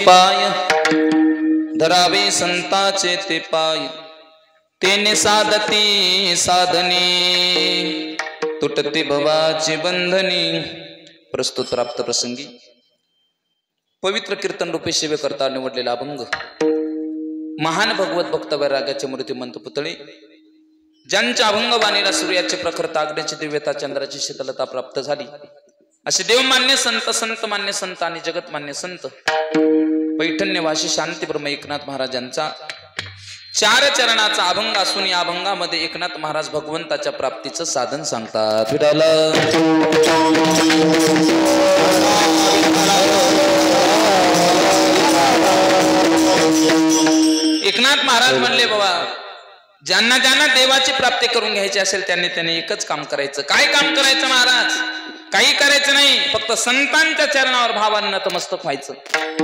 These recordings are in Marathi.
पाय धरावे संताचे ते पाय तेने साधती साधने तुटते भवाची बंधनी। प्रस्तुत प्राप्त प्रसंगी पवित्र कीर्तन रूपे सेवे करता निवडलेला अभंग महान भगवत भक्त वैराग्याचे मूर्तिमंत पुतळे ज्यांच्या अभंगवाणीला सूर्याचे प्रखर तागण्याची दिव्यता चंद्राची शीतलता प्राप्त झाली असे देवमान्य संत संत मान्य संत आणि जगतमान्य संत पैठण्यवासी शांती ब्रह्म एकनाथ महाराजांचा चार चरणाचा अभंग असून या अभंगामध्ये एकनाथ महाराज भगवंताच्या प्राप्तीचं साधन सांगतात। एकनाथ महाराज म्हणले बाबा ज्यांना ज्यांना देवाची प्राप्ती करून घ्यायची असेल त्यांनी एकच काम करायचं। काय काम करायचं महाराज? काही करायचं नाही, फक्त संतांच्या चरणावर भावानं नतमस्तक व्हायचं।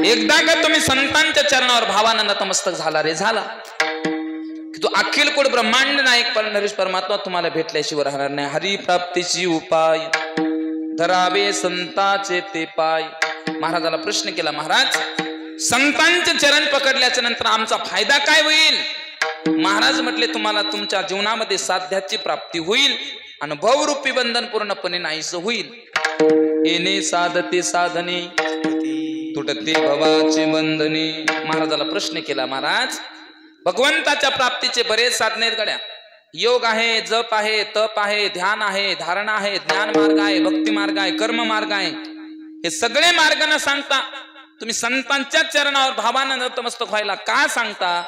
एकदा का तुम्ही संतांच्या चरणावर भावानं नतमस्तक झाला रे झाला की तो अखिल कोट ब्रह्मांड नायक नरेश परमात्मा तुम्हाला भेटल्याशिवाय राहणार नाही। हरी प्राप्तीची उपाय धरावे संताचे ते पाय। महाराजाला प्रश्न केला, महाराज संतांचे चरण पकडल्याच्या नंतर आमचा फायदा काय होईल? महाराज म्हटले तुम्हाला तुमच्या जीवनामध्ये साध्याची प्राप्ती होईल आणि भवरूपी बंधन पूर्णपणे नाहीसं होईल। येणे साधते साधने तुटते भवाची बंधने। महाराजाला प्रश्न केला, महाराज भगवंताच्या प्राप्तीचे बरेच साधने आहेत गड्या। योग आहे, जप आहे, तप आहे, ध्यान आहे, धारणा आहे, ज्ञान मार्ग आहे, भक्ती मार्ग आहे, कर्म मार्ग आहे। हे सगळे मार्ग न सांगता तुम्ही संतांच्या चरणावर भावानं नतमस्तक व्हायला का सांगता?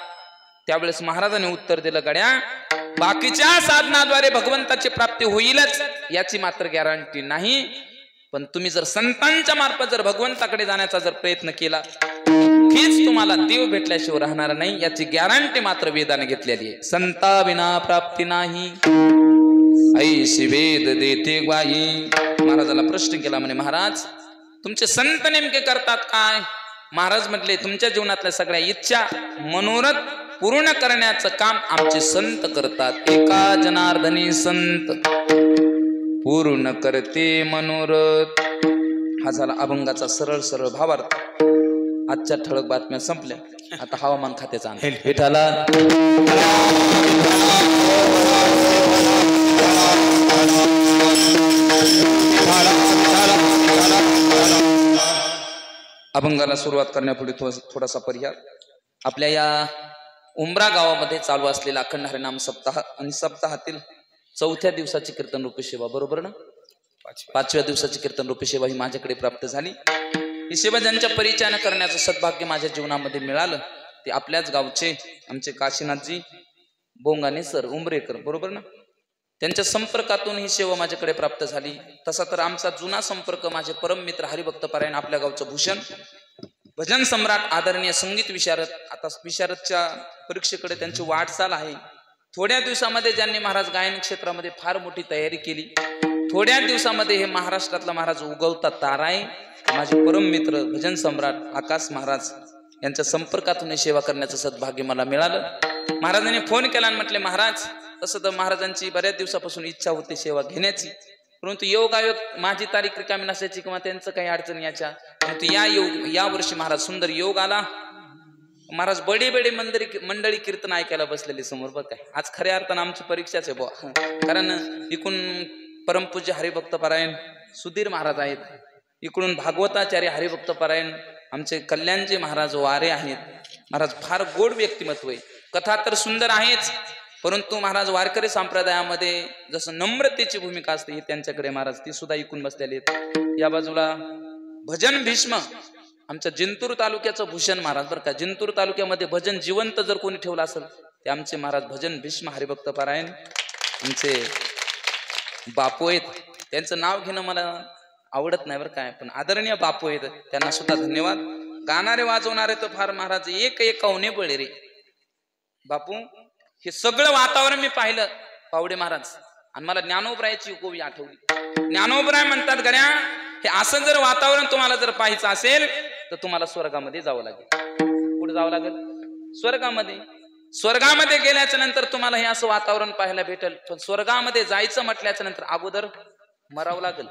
त्यावेळेस महाराजांनी उत्तर दिलं, गड्या बाकीच्या साधनाद्वारे भगवंताची प्राप्ती होईलच याची मात्र गॅरंटी नाही, पण तुम्ही जर संतांच्या मार्फत जर भगवंताकडे जाण्याचा जर प्रयत्न केला हीच तुम्हाला देव भेटल्याशिवाय राहणार नाही याची गॅरंटी मात्र वेदाने घेतलेली आहे। संता विना प्राप्ती नाही ऐशी वेद देते ग्वाही। महाराजाला प्रश्न केला, म्हणे महाराज तुमचे संत नेमके करतात काय? महाराज म्हटले तुमच्या जीवनातल्या सगळ्या इच्छा मनोरथ पूर्ण करण्याचं काम आमचे संत करतात। एका जनार्दनी संत पूर्ण करते मनोरथ। हा झाला अभंगाचा सरळ सरळ भावार्थ। आजच्या ठळक बातम्या संपल्या, आता हवामान खात्याचा विठाला अभंगाला सुरुवात करण्यापूर्वी थोडासा पर्याय। आपल्या या उमरा गावामध्ये चालू असलेला अखंड हरिनाम सप्ताह आणि सप्ताहातील चौथ्या दिवसाची कीर्तन रूपी सेवा, बरोबर ना? पाचव्या दिवसाची कीर्तन रूपी सेवा ही माझ्याकडे प्राप्त झाली। ही सेवा ज्यांच्या परिचयानं करण्याचं सद्भाग्य माझ्या जीवनामध्ये मिळालं ते आपल्याच गावचे आमचे काशीनाथजी बोंगाने सर उमरेकर, बरोबर ना? त्यांच्या संपर्कातून ही सेवा माझ्याकडे प्राप्त झाली। तसा तर आमचा जुना संपर्क माझे परम मित्र हरिभक्त पारायण आपल्या गावचं भूषण भजन सम्राट आदरणीय संगीत विशारद, आता विशारदच्या परीक्षेकडे त्यांची वाटचाल आहे। थोड्या दिवसामध्ये ज्यांनी महाराज गायन क्षेत्रामध्ये फार मोठी तयारी केली, थोड्या दिवसामध्ये हे महाराष्ट्रातला महाराज उगवता तारा आहे। माझे परम मित्र भजन सम्राट आकाश महाराज यांच्या संपर्कातून सेवा करण्याचं सद्भाग्य मला मिळालं। महाराजांनी फोन केला आणि म्हटले, महाराज तसं तर महाराजांची बऱ्याच दिवसापासून इच्छा होती सेवा घेण्याची, परंतु योगायोग माझी तारीख रिकामी नसायची किंवा त्यांचं काही अडचण याच्या, परंतु या वर्षी महाराज सुंदर योग आला। महाराज बडे बडे मंडळी कीर्तन ऐकायला बसलेले समोर, बघ काय आज खऱ्या अर्थानं आमची परीक्षाच आहे बुवा। कारण इकडून परमपूज्य हरिभक्त पारायण सुधीर महाराज आहेत, इकडून भागवताचार्य हरिभक्त पारायण आमचे कल्याणजी महाराज वारे आहेत। महाराज फार गोड व्यक्तिमत्व आहे, कथा तर सुंदर आहेच, परंतु महाराज वारकरी संप्रदायामध्ये जसं नम्रतेची भूमिका असते ही त्यांच्याकडे महाराज ती सुद्धा ऐकून बसलेली आहेत। या बाजूला भजन भीष्म आमच्या जिंतूर तालुक्याचं भूषण महाराज, बरं का जिंतूर तालुक्यामध्ये भजन जिवंत जर कोणी ठेवलं असेल ते आमचे महाराज भजन भीष्म हरिभक्त पारायण आमचे बापू आहेत। त्यांचं नाव घेणं मला आवडत नाही बरं काय, पण आदरणीय बापू आहेत, त्यांना सुद्धा धन्यवाद। गाणारे वाजवणारे तर फार महाराज एक एकावने बळे रे बापू। हे सगळं वातावरण मी पाहिलं पावडे महाराज, आणि मला ज्ञानोबरायाची गोवी आठवली। ज्ञानोबराय म्हणतात, गड्या हे असं जर वातावरण तुम्हाला जर पाहायचं असेल तर तुम्हाला स्वर्गामध्ये जावं लागेल। कुठे जावं लागेल? स्वर्गामध्ये। स्वर्गामध्ये गेल्याच्या नंतर तुम्हाला हे असं वातावरण पाहायला भेटेल, पण स्वर्गामध्ये जायचं म्हटल्याच्या नंतर अगोदर मरावं लागेल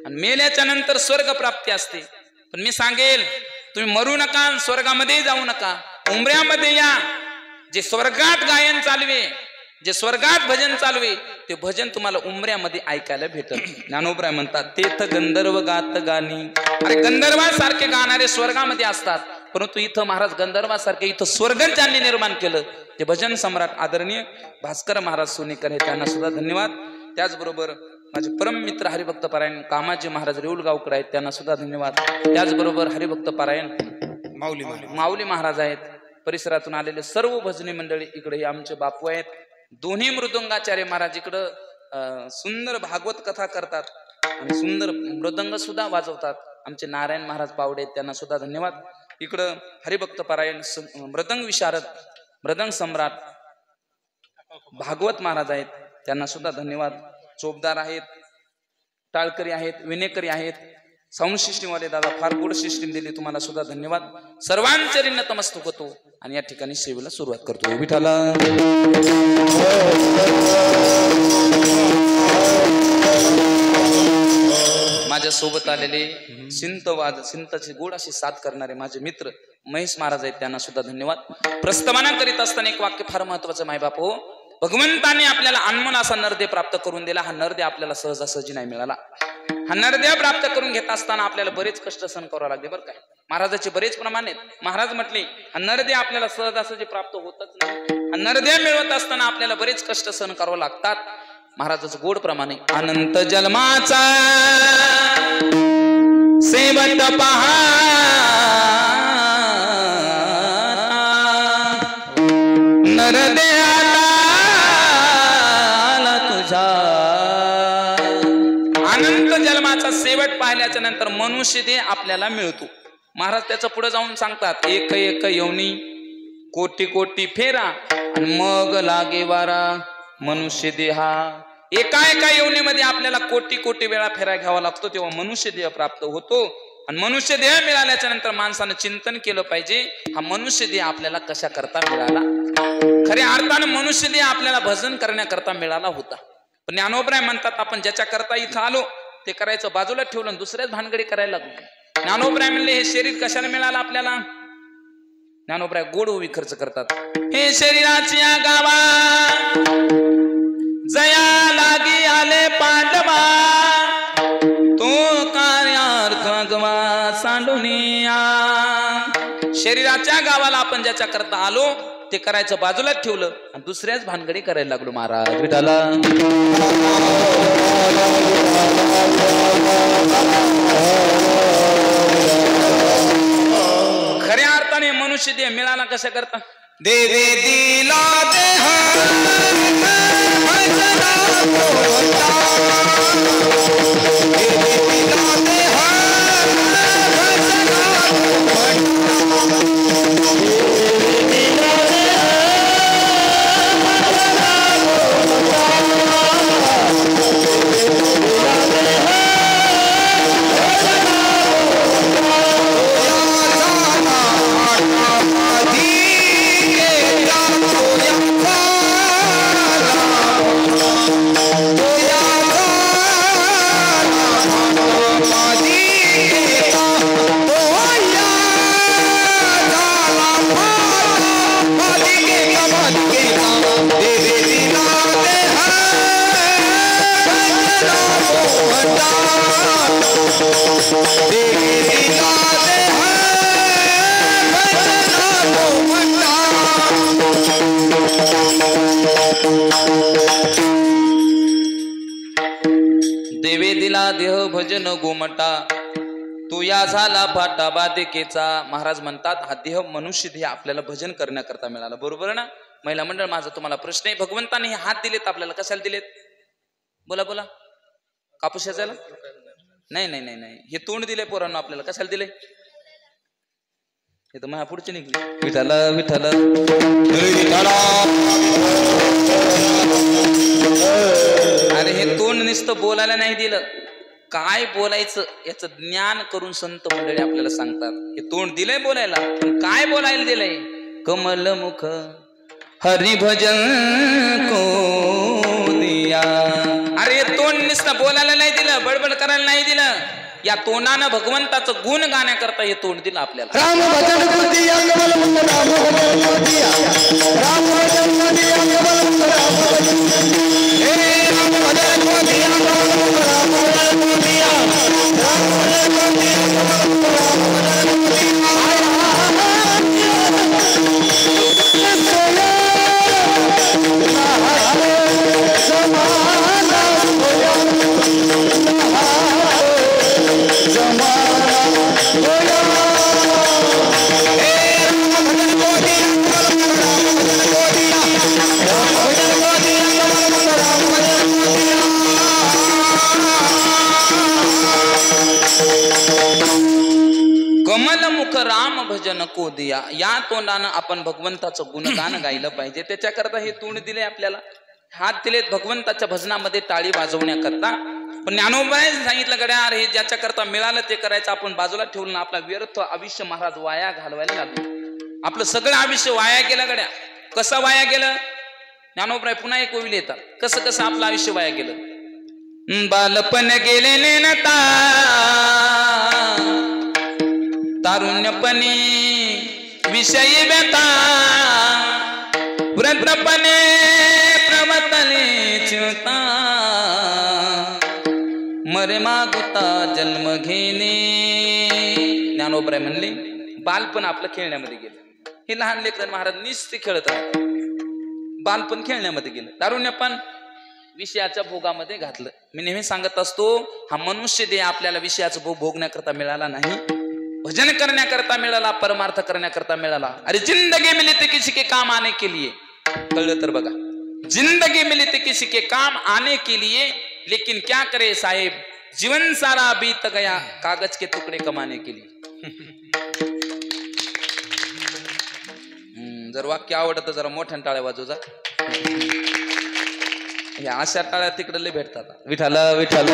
आणि मेल्याच्या नंतर स्वर्ग प्राप्ती असते। पण मी सांगेल तुम्ही मरू नका, स्वर्गामध्ये जाऊ नका, उंबऱ्यामध्ये या. जे स्वर्गात गायन चालवे, जे स्वर्गात भजन चालवे, ते भजन तुम्हाला उंबऱ्यामध्ये ऐकायला भेटल. ज्ञानोबराय म्हणतात तेथ गंधर्व गात गाणी. अरे गंधर्वासारखे गाणारे स्वर्गामध्ये असतात, परंतु इथं महाराज गंधर्वासारखे इथं स्वर्ग ज्यांनी निर्माण केलं ते भजन सम्राट आदरणीय भास्कर महाराज सोनेकर हे, त्यांना सुद्धा धन्यवाद. त्याचबरोबर माझे परम मित्र हरिभक्त पारायण कामाजी महाराज रेऊलगावकर आहेत, त्यांना सुद्धा धन्यवाद. त्याचबरोबर हरिभक्त पारायण माऊली महाराज आहेत. परिसरातून आलेले सर्व भजनी मंडळी इकडे हे आमचे बापू आहेत. दोन्ही मृदंगाचार्य महाराज इकडं सुंदर भागवत कथा करतात आणि सुंदर मृदंग सुद्धा वाजवतात. आमचे नारायण महाराज पावडे आहेत, त्यांना सुद्धा धन्यवाद. इकडं हरिभक्त पारायण मृदंग विशारद मृदंग सम्राट भागवत महाराज आहेत, त्यांना सुद्धा धन्यवाद. चोपदार आहेत, टाळकरी आहेत, विनेकरी आहेत, साऊंड सिस्टीमवाले दादा फार गुड सिस्टीम दिली, तुम्हाला सुद्धा धन्यवाद. सर्वांचे नतमस्तक होतो आणि या ठिकाणी सेवेला सुरुवात करतो. विठाला माझ्या सोबत आलेले सिंताची गोड अशी साथ करणारे माझे मित्र महेश महाराज आहेत, त्यांना सुद्धा धन्यवाद. प्रस्तमाना करीत असताना एक वाक्य फार महत्वाचं, मायबाप हो, भगवंताने आपल्याला अनमोल असा नरदेह प्राप्त करून दिला. हा नरदेह आपल्याला सहजासहजी नाही मिळाला. हा नरदेह प्राप्त करून घेत असताना आपल्याला बरेच कष्ट सहन करावं लागले बरं काय. महाराजाचे बरेच प्रमाण आहेत. महाराज म्हटले हा नरदेह आपल्याला सहजासहजी प्राप्त होतच नाही. हा नरदेह मिळवत असताना आपल्याला बरेच कष्ट सहन करावं लागतात. महाराजाचं गोड प्रमाणे अनंत जन्माचा सेवत पहा नरदेहाला तुझा. अनंत जन्माचा शेवट पाहिल्याच्या नंतर मनुष्य देह आपल्याला मिळतो. महाराज त्याचं पुढे जाऊन सांगतात एक एक योनी कोटी कोटी फेरा आणि मग लागे वारा मनुष्य देहा. एका एका योनीमध्ये आपल्याला कोटी कोटी वेळा फेरा घ्यावा लागतो, तेव्हा मनुष्य देह प्राप्त होतो. आणि मनुष्य देह मिळाल्याच्या नंतर माणसानं चिंतन केलं पाहिजे, हा मनुष्य देह आपल्याला कशा करता मिळाला. खऱ्या अर्थानं मनुष्य देह आपल्याला भजन करण्याकरता मिळाला होता. पण ज्ञानोबराय म्हणतात आपण ज्याच्या करता इथं आलो ते करायचं बाजूला ठेवलं, दुसऱ्याच भानगडी करायला लागलो. ज्ञानोबराय म्हणले हे शरीर कशाने मिळालं आपल्याला. ज्ञानोबराय गोड ओवी खर्च करतात. हे शरीराची गावा जया लागी आले पांडवा, तो कार्यार्थ गवा सांडुनिया. शरीराच्या गावाला आपण ज्याच्या करता आलो ते करायचं बाजूलाच ठेवलं आणि दुसऱ्याच भानगडी करायला लागलो. महाराज विठाला खऱ्या अर्थाने मनुष्य देह मिळाला कशा करता. देवे दिला देवे दिला देह भजन गोमटा, तो या झाला फाटा बाधिकेचा. महाराज म्हणतात हा देह मनुष्य देह आपल्याला भजन करण्याकरता मिळाला. बरोबर ना महिला मंडळ. माझा तुम्हाला प्रश्न आहे, भगवंताने हे हात दिलेत आपल्याला कशाला दिलेत. बोला बोला. कापूस याचायला नाही नाही नाही नाही. हे तोंड दिले पोरांना आपल्याला कशाला दिले. हे तर माझ्या पुढचे निघले. विठाला विठाला अरे हे तोंड नुसतं बोलायला नाही दिलं, काय बोलायचं याचं ज्ञान करून संत मंडळी आपल्याला सांगतात. हे तोंड दिलंय बोलायला, पण काय बोलायला दिलंय. कमल मुख हरिभजन को दिया. अरे तोंड नुसतं बोलायला नाही दिलं, बडबड करायला नाही दिलं, या तोंडानं भगवंताचं गुण गाण्याकरता हे तोंड दिलं आपल्याला. राम भजन कोती अंगबल मुंग राम भजन कोती राम भजन कोती अंगबल मुंग राम भजन हे राम भजन कोती अंगबल मुंग राम भजन कोती राम भजन कोती अंगबल मुंग राम भजन कोती कमलमुख राम भजन को दिया. या तोंडानं आपण भगवंताचं गुणगान गायलं पाहिजे. त्याच्याकरता हे तोंड दिले आपल्याला, हात दिलेत भगवंताच्या भजनामध्ये टाळी वाजवण्याकरता. पण ज्ञानोबाने सांगितलं गड्या अरे हे ज्याच्याकरता मिळालं ते करायचं, आपण बाजूला ठेवलं ना आपला व्यर्थ आयुष्य महाराज वाया घालवायला लागलो. आपलं सगळं आयुष्य वाया गेलं गड्या. कसं वाया गेलं? ज्ञानोबाई पुन्हा एक ओवी येतात, कसं कसं आपलं आयुष्य वाया गेलं. बालपण गेले नेनता तारुण्यपणे विषयी व्यथा वृद्धपणे प्रवतले चिंता मरे मागुता जन्म घेणे. ज्ञानोबराय म्हणले बालपण आपलं खेळण्यामध्ये गेलं. हे लहान लेकरं महाराज निस्ते खेळत राहतात. बालपण खेळण्यामध्ये गेलं, तारुण्यपण विषयाच्या भोगामध्ये घातलं. मी नेहमी सांगत असतो हा मनुष्य देह आपल्याला विषयाचा भोग भोगण्याकरता मिळाला नाही, भजन करण्याकरता मिळाला, परमार्थ करण्याकरता मिळाला. अरे जिंदगी मिली ते किसी के काम आने के लिए. कळलं तर बघा, जिंदगी मिली ते किसी के काम आने के लिए, लेकिन क्या करे साहेब जीवन सारा बीत गया कागज के टुकड़े कमाने के लिए. जर वाक्य आवडतं जरा मोठ्या टाळ्या वाजव जा. ह्या अशा टाळ्या तिकडे लय भेटतात. विठाल विठाल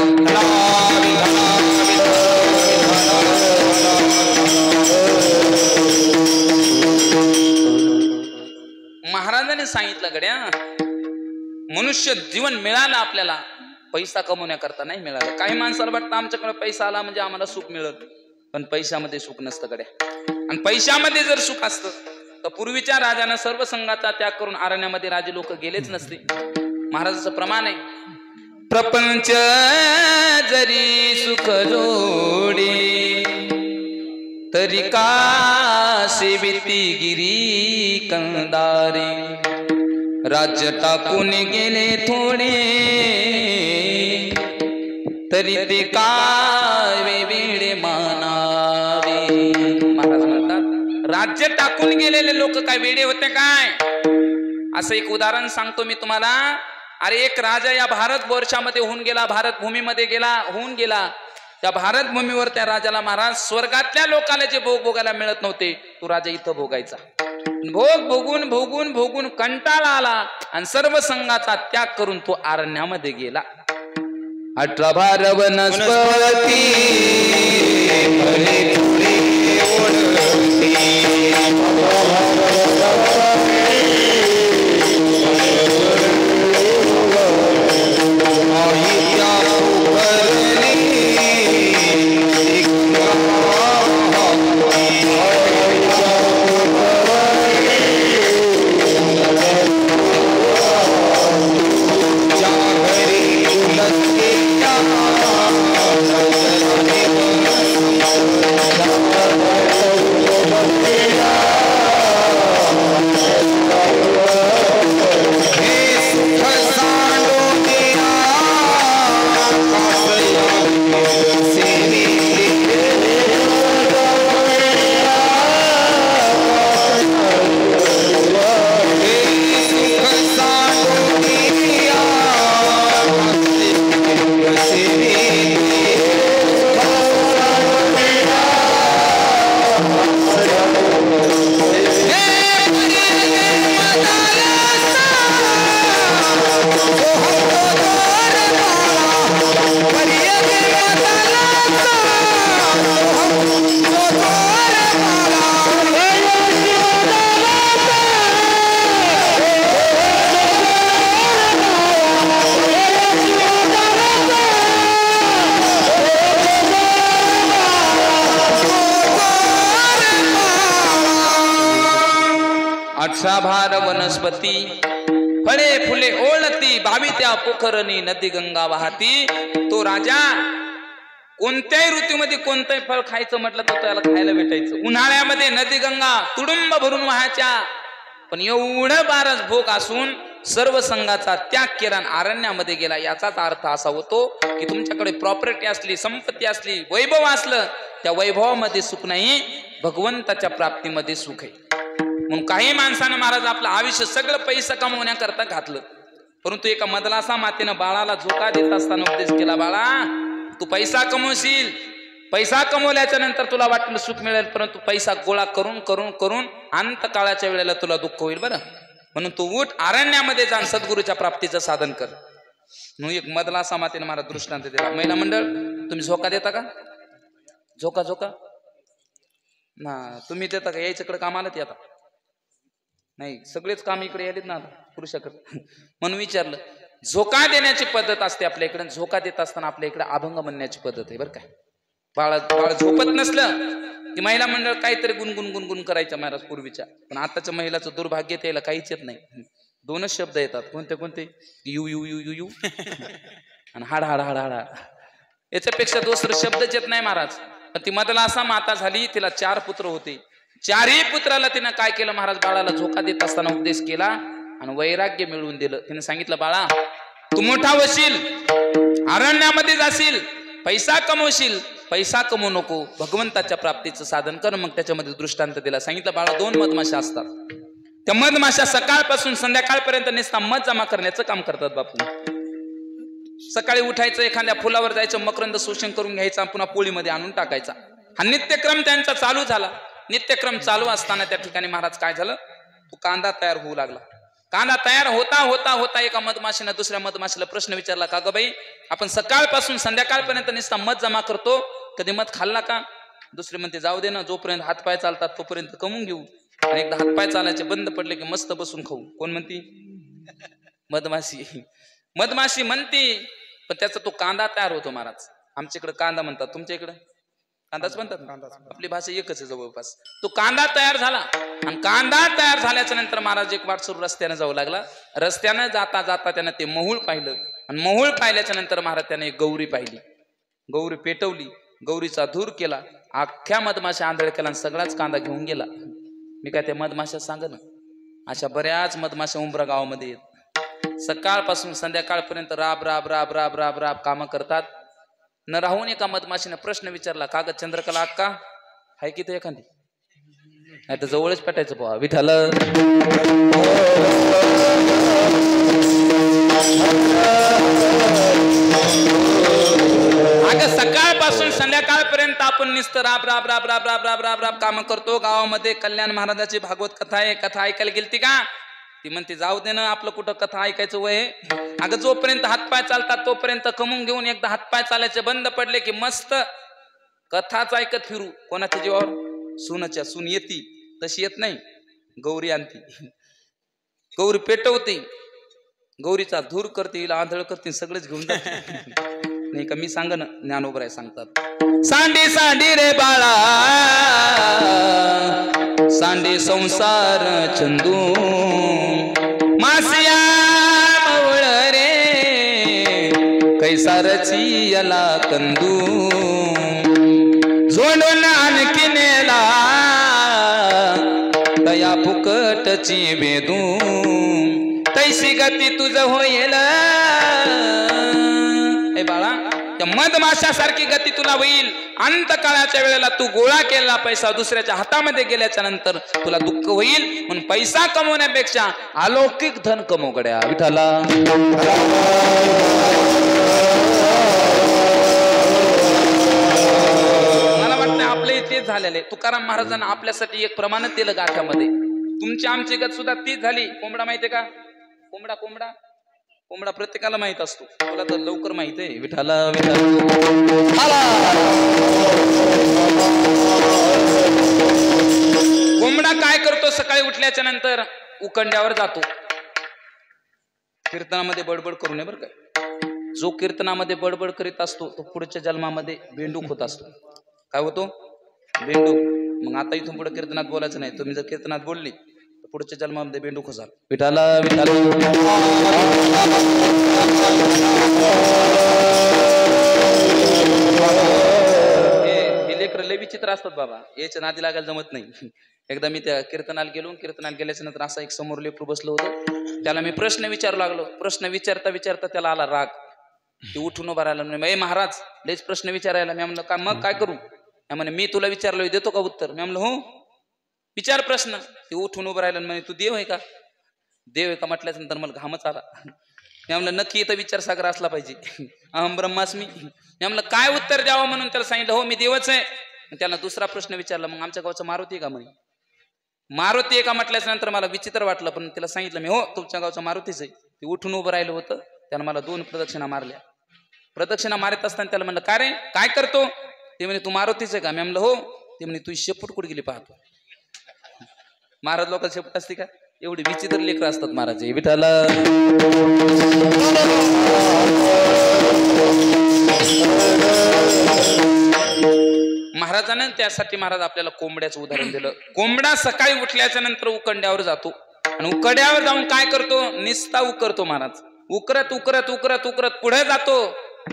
महाराजांनी सांगितलं गड्या मनुष्य जीवन मिळालं आपल्याला पैसा कमवण्याकरता नाही मिळालं. काही माणसाला वाटतं आमच्याकडे पैसा आला म्हणजे आम्हाला सुख मिळत, पण पैशामध्ये सुख नसतं गड्या. आणि पैशामध्ये जर सुख असतं तर पूर्वीच्या राजानं सर्व संघाचा त्याग करून अरण्यामध्ये राजे लोक गेलेच नसते. महाराजाचं प्रमाण आहे, प्रपंच जरी सुख जोडी तरी का सेविती गिरी कंदारे. राज्य टाकून गेले थोडे तरी ते काय वेडे मानावे. महाराज म्हणतात राज्य टाकून गेलेले लोक काय वेडे होते काय. असं एक उदाहरण सांगतो मी तुम्हाला. अरे एक राजा या भारत वर्षामध्ये होऊन गेला, भारत भूमीमध्ये होऊन गेला. त्या भारत भूमीवर त्या राजाला महाराज स्वर्गातल्या लोकांना जे भोग भोगायला मिळत नव्हते तो राजा इथं भोगायचा. भोग भोगून भोगून भोगून कंटाळा आला आणि सर्व संघाचा त्याग करून तो अरण्यामध्ये गेला. 18 भार वनस्पती माझा भार वनस्पती फळे फुले ओळती बावी त्या पोखरणी नदी गंगा वाहती. तो राजा कोणत्याही ऋतूमध्ये कोणतंही फळ खायचं म्हटलं तर त्याला खायला भेटायचं. उन्हाळ्यामध्ये नदी गंगा तुडुंब भरून वाहायच्या, पण एवढं बारस भोग असून सर्व संघाचा त्याग केला अरण्यामध्ये गेला. याचाच अर्थ असा होतो की तुमच्याकडे प्रॉपर्टी असली, संपत्ती असली, वैभव असलं, त्या वैभवामध्ये सुख नाही, भगवंताच्या प्राप्तीमध्ये सुख आहे. म्हणून काही माणसानं महाराज आपलं आयुष्य सगळं पैसा कमवण्याकरता घातलं, परंतु एका मदलासा मातेनं बाळाला झोका देत असताना उपदेश केला, बाळा तू पैसा कमवशील, पैसा कमवल्याच्या नंतर तुला वाटलं सुख मिळेल, परंतु पैसा गोळा करून करून करून अंत काळाच्या वेळेला तुला दुःख होईल बरं. म्हणून तू उठ अरण्यामध्ये जाऊन सद्गुरूच्या प्राप्तीचं साधन कर. म्हणून एक मदलासा मातेनं मला दृष्टांत दिला. महिला मंडळ तुम्ही झोका देता का? झोका झोका ना तुम्ही देता का? यायच्याकडे कामाला येता नाही, सगळेच काम इकडे यायलेत ना पुरुषाकडे. म्हणून विचारलं. झोका देण्याची पद्धत असते आपल्या इकडे. झोका देत असताना आपल्या इकडे अभंग म्हणण्याची पद्धत आहे बरं काय. बाळ झोपत नसलं की महिला मंडळ काहीतरी गुणगुण गुणगुण करायचं महाराज पूर्वीच्या. पण आताच्या महिलाचं दुर्भाग्य त्याला काहीच येत नाही. दोनच शब्द येतात. कोणते कोणते? You you you you you आणि हाड हाड हाड हाड. याच्यापेक्षा दुसरं शब्दच येत नाही महाराज. पण ती मदला असा माता झाली, तिला 4 पुत्र होते. 4ही पुत्राला तिनं काय केलं महाराज, बाळाला झोका देत असताना उपदेश केला आणि वैराग्य मिळवून दिलं. तिने सांगितलं, बाळा तू मोठा होशील, अरण्यामध्ये जाशील, पैसा कमवशील, पैसा कमवू नको, भगवंताच्या प्राप्तीचं साधन कर. मग त्याच्यामध्ये दृष्टांत दिला. सांगितलं, बाळा 2 मधमाशा असतात. त्या मधमाशा सकाळपासून संध्याकाळपर्यंत नुसता मध जमा करण्याचं काम करतात बापू. सकाळी उठायचं, एखाद्या फुलावर जायचं, मकरंद शोषण करून घ्यायचा, पुन्हा पोळीमध्ये आणून टाकायचा. हा नित्यक्रम त्यांचा चालू झाला. नित्यक्रम चालू असताना त्या ठिकाणी महाराज काय झालं, तो कांदा तयार होऊ लागला. कांदा तयार होता होता होता एका मधमाशीनं दुसऱ्या मधमाशीला प्रश्न विचारला, का ग बाई आपण सकाळपासून संध्याकाळपर्यंत नुसता मध जमा करतो, कधी मध खाल्ला का? दुसरे म्हणते, जाऊ दे ना, जोपर्यंत हातपाय चालतात तोपर्यंत कमवून घेऊ, आणि एकदा हातपाय चालायचे बंद पडले की मस्त बसून खाऊ. कोण म्हणती? मधमाशी. मधमाशी म्हणती. पण त्याचा तो कांदा तयार होतो महाराज. आमच्याकडे कांदा म्हणतात, तुमच्या इकडे कांदाच म्हणतात. आपली भाषा एकच आहे जवळपास. तो कांदा तयार झाला आणि कांदा तयार झाल्याच्या नंतर महाराज एक वाटसरू रस्त्याने जाऊ लागला. रस्त्यानं जाता जाता त्यानं ते महूळ पाहिलं आणि महूळ पाहिल्याच्या नंतर महाराज त्याने एक गौरी पाहिली. गौरी पेटवली, गौरीचा धूर केला, अख्ख्या मधमाशा आंधळ केला आणि सगळाच कांदा घेऊन गेला. मी काय त्या मधमाशा सांग ना, अशा बऱ्याच मधमाशा उंबरा गावामध्ये येत. सकाळपासून संध्याकाळपर्यंत राब राब राब राब राब राब कामं करतात. न राहून एका मधमाशीने प्रश्न विचारला, का ग चंद्रकला अक्का हाय की ते एखादी? नाही तर जवळच पेटायचं पोहा विठाल. अगं सकाळपासून संध्याकाळपर्यंत आपण नुसतं राब राब राब राब राब राब राब राब काम करतो. गावामध्ये कल्याण महाराजाची भागवत कथा आहे, कथा ऐकायला गेलती का? ती म्हणते, जाऊ दे ना, आपलं कुठं कथा ऐकायचं वय. अगं जोपर्यंत हातपाय चालतात तोपर्यंत कमवून घेऊन, एकदा हातपाय चालायचे बंद पडले की मस्त कथाच ऐकत फिरू. कोणाच्या जीवावर? सुनाच्या. सून येती तशी येत नाही, गौरी आणती, गौरी पेटवते, गौरीचा धूर करते, हिला आंधळ करते, सगळेच घेऊन जाते. नाही का? मी सांग ना, ज्ञानोबराय सांगतात, सांडी सांडी रे बाळा, सांडी संसार चंदू, मासिया मवळ रे, कैसारची याला कंदू, जोडून आणखी नेला तया फुकटची वेदू, तैसी गती तुझ होईल. ए बाळा, त्या मधमाशासारखी गती तुला होईल. अंत काळाच्या वेळेला तू गोळा केलेला पैसा दुसऱ्याच्या हातामध्ये गेल्याच्या नंतर तुला दुःख होईल. म्हणून पैसा कमवण्यापेक्षा अलौकिक धन कमव गड्या विठाला. मला वाटतं आपल्या इथे झालेले तुकाराम महाराजांना आपल्यासाठी एक प्रमाणच दिलं गाठामध्ये. तुमची आमची गत सुद्धा तीच झाली. कोंबडा माहितीये का? कोंबडा कोंबडा कोंबडा प्रत्येकाला माहित असतो. तुला तर लवकर माहित आहे विठाला. कोंबडा काय करतो? सकाळी उठल्याच्या नंतर उकंड्यावर जातो. कीर्तनामध्ये बडबड करू नये बरं काय. जो कीर्तनामध्ये बडबड करीत असतो तो पुढच्या जन्मामध्ये बेंडूक होत असतो. काय होतो? बेंडूक. मग आता इथून पुढे कीर्तनात बोलायचं नाही. तुम्ही जर कीर्तनात बोलली पुढच्या जन्मामध्ये बेंडूक झाला. विठाला विठाला हे लेकर लय विचित्र असतात बाबा, याच्या नादी लागायला जमत नाही. एकदा मी त्या कीर्तनाला गेल्याच्या नंतर असा एक समोर लेकरू बसलो होतो, त्याला मी प्रश्न विचारू लागलो. प्रश्न विचारता विचारता त्याला आला राग. ते उठून उभा राहिला म्हणे, महाराज लयच प्रश्न विचारायला. मी म्हणलं का मग काय करू? म्हणे मी तुला विचारलो देतो का उत्तर? मी म्हणलं हो विचार प्रश्न. ते उठून उभं राहिलं म्हणे तू देव आहे का? देव आहे का म्हटल्याच नंतर मला घामच आला. मी म्हणलं नक्की इथं विचार सागर असला पाहिजे. अहम ब्रह्मास्मी. मी म्हणलं काय उत्तर द्यावं म्हणून त्याला सांगितलं हो मी देवच आहे. त्याला दुसरा प्रश्न विचारला, मग आमच्या गावचं मारुती आहे का? म्हणे मारुती आहे का म्हटल्याच नंतर मला विचित्र वाटलं, पण त्याला सांगितलं मी हो तुमच्या गावचं मारुतीच आहे. ते उठून उभं राहिलं होतं, त्यानं मला 2 प्रदक्षिणा मारल्या. प्रदक्षिणा मारत असताना त्याला म्हणलं काय रे काय करतो? ते म्हणे तू मारुतीच आहे का? मी म्हणलं हो. ते म्हणे तू शेपूट कुठे गेली पाहतो? महाराज लोकांना शेपूट असते का? एवढी विचित्र लेकर असतात महाराज. विठाला महाराजांना त्यासाठी महाराज आपल्याला कोंबड्याचं उदाहरण दिलं. कोंबडा सकाळी उठल्याच्या नंतर उकंड्यावर जातो आणि उकड्यावर जाऊन काय करतो? निस्ता उकरतो महाराज. उकरत उकरत उकरत उकरत पुढे जातो.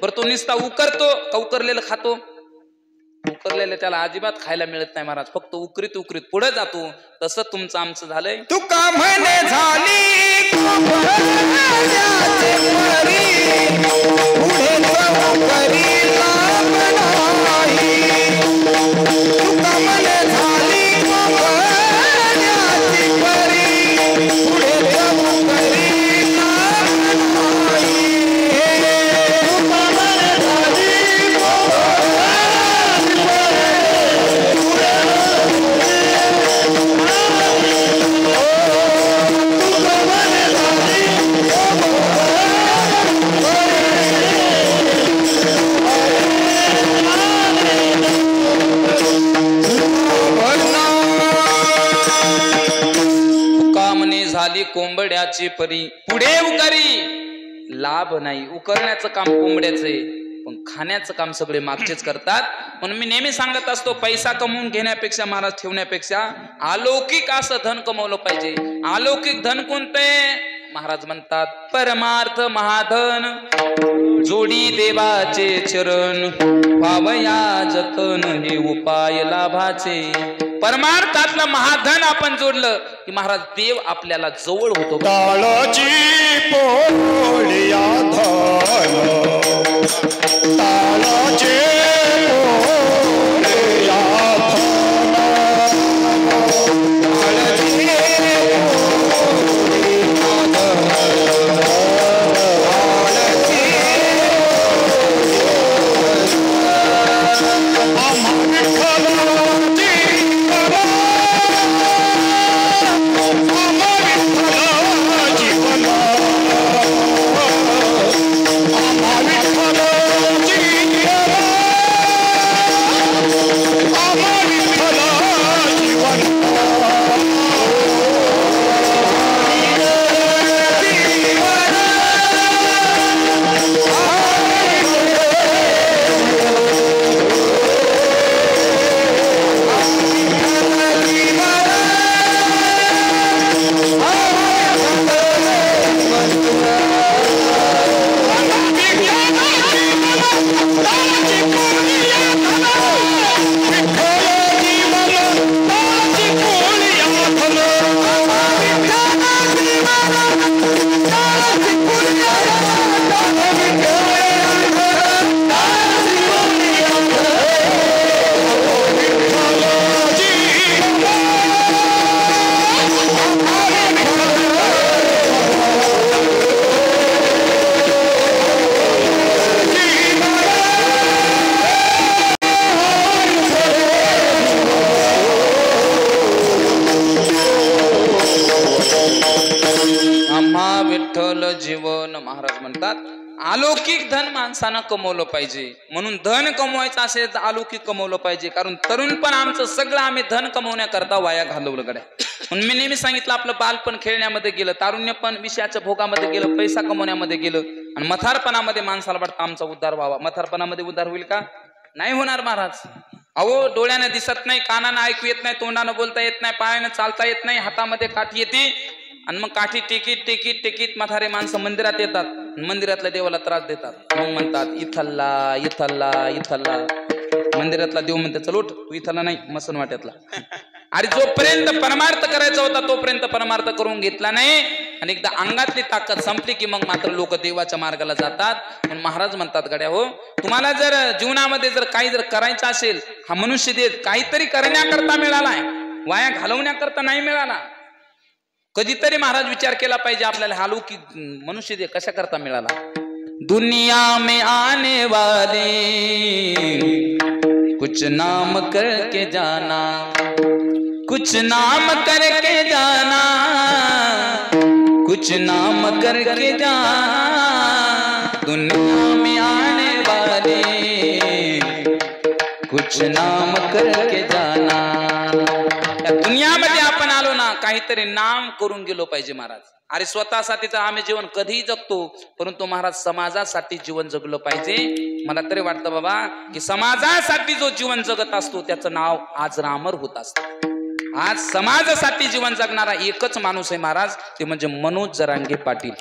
बरं तो निस्ता उकरतो का उकरलेलं खातो? उकरलेलं त्याला अजिबात खायला मिळत नाही महाराज. फक्त उकरीत उकरीत पुढे जातो. तसं तुमचं आमचं झालंय. तुका म्हणे झाली कोंबड्याची परी पुढे उकरी. लाभ नाही. उकरण्याचं काम कोंबड्याचं आहे, पण खाण्याचं काम सगळे मागचेच करतात. म्हणून मी नेहमी सांगत असतो पैसा कमवून घेण्यापेक्षा महाराज ठेवण्यापेक्षा अलौकिक असं धन कमवलं पाहिजे. अलौकिक धन कोणते? महाराज म्हणतात परमार्थ महाधन जोडी देवाचे चरण व्हावया जतन हे उपाय लाभाचे. परमार्थातलं महाधन आपण जोडलं की महाराज देव आपल्याला जवळ होतो. ताळाची पोळ्या धन ताळाचे पोळ्या जीवन. महाराज म्हणतात अलौकिक धन माणसानं कमवलं पाहिजे. म्हणून धन कमवायचं असेल तर अलौकिक कमवलं पाहिजे. कारण तरुण पण आमचं सगळं आम्ही धन कमवण्याकरता वाया घालवलं गड्या. म्हणून मी नेहमी सांगितलं आपलं बालपण खेळण्यामध्ये गेलं, तारुण्य पण विषयाच्या भोगामध्ये गेलं, पैसा कमवण्यामध्ये गेलं आणि म्हातारपणामध्ये माणसाला वाटतं आमचा उद्धार व्हावा. म्हातारपणामध्ये उद्धार होईल का? नाही होणार महाराज. अहो डोळ्यानं दिसत नाही, कानानं ऐकू येत नाही, तोंडानं बोलता येत नाही, पायानं चालता येत नाही, हातामध्ये काठी येते आणि मग काठी टेकीत टेकीत टेकीत म्हातारे माणसं मंदिरात येतात, मंदिरातल्या देवाला त्रास देतात. मग म्हणतात इथल्ला इथल्ला इथल्ला. मंदिरातला देव म्हणते चल उठ, तू इथला नाही मसन वाट्यातला. अरे जोपर्यंत परमार्थ करायचा होता तोपर्यंत परमार्थ करून घेतला नाही आणि एकदा अंगातली ताकद संपली की मग मात्र लोक देवाच्या मार्गाला जातात. म्हणून महाराज म्हणतात गड्या हो, तुम्हाला जर जीवनामध्ये जर काही जर करायचं असेल, हा मनुष्य देत काहीतरी करण्याकरता मिळालाय, वाया घालवण्याकरता नाही मिळाला. कधीतरी महाराज विचार केला पाहिजे आपल्याला, हा लौकिक मनुष्य दे कशा करता मिळाला. दुनिया में आने वाले कुछ नाम करके जाना, कुछ नाम करके जाना, कुछ नाम करके जाना. दुनिया में आने वाले कुछ नाम करके जाना. दुनियामध्ये आपण आलो ना, काहीतरी नाम करून गेलो पाहिजे महाराज. अरे स्वतःसाठी तर आम्ही जीवन कधीही जगतो, परंतु महाराज समाजासाठी जीवन जगलं पाहिजे. मला तरी वाटतं बाबा की समाजासाठी जो जीवन जगत असतो त्याचं नाव अजरामर होत असतं. आज समाजासाठी जीवन जगणारा एकच माणूस आहे महाराज, ते म्हणजे मनोज जरांगे पाटील.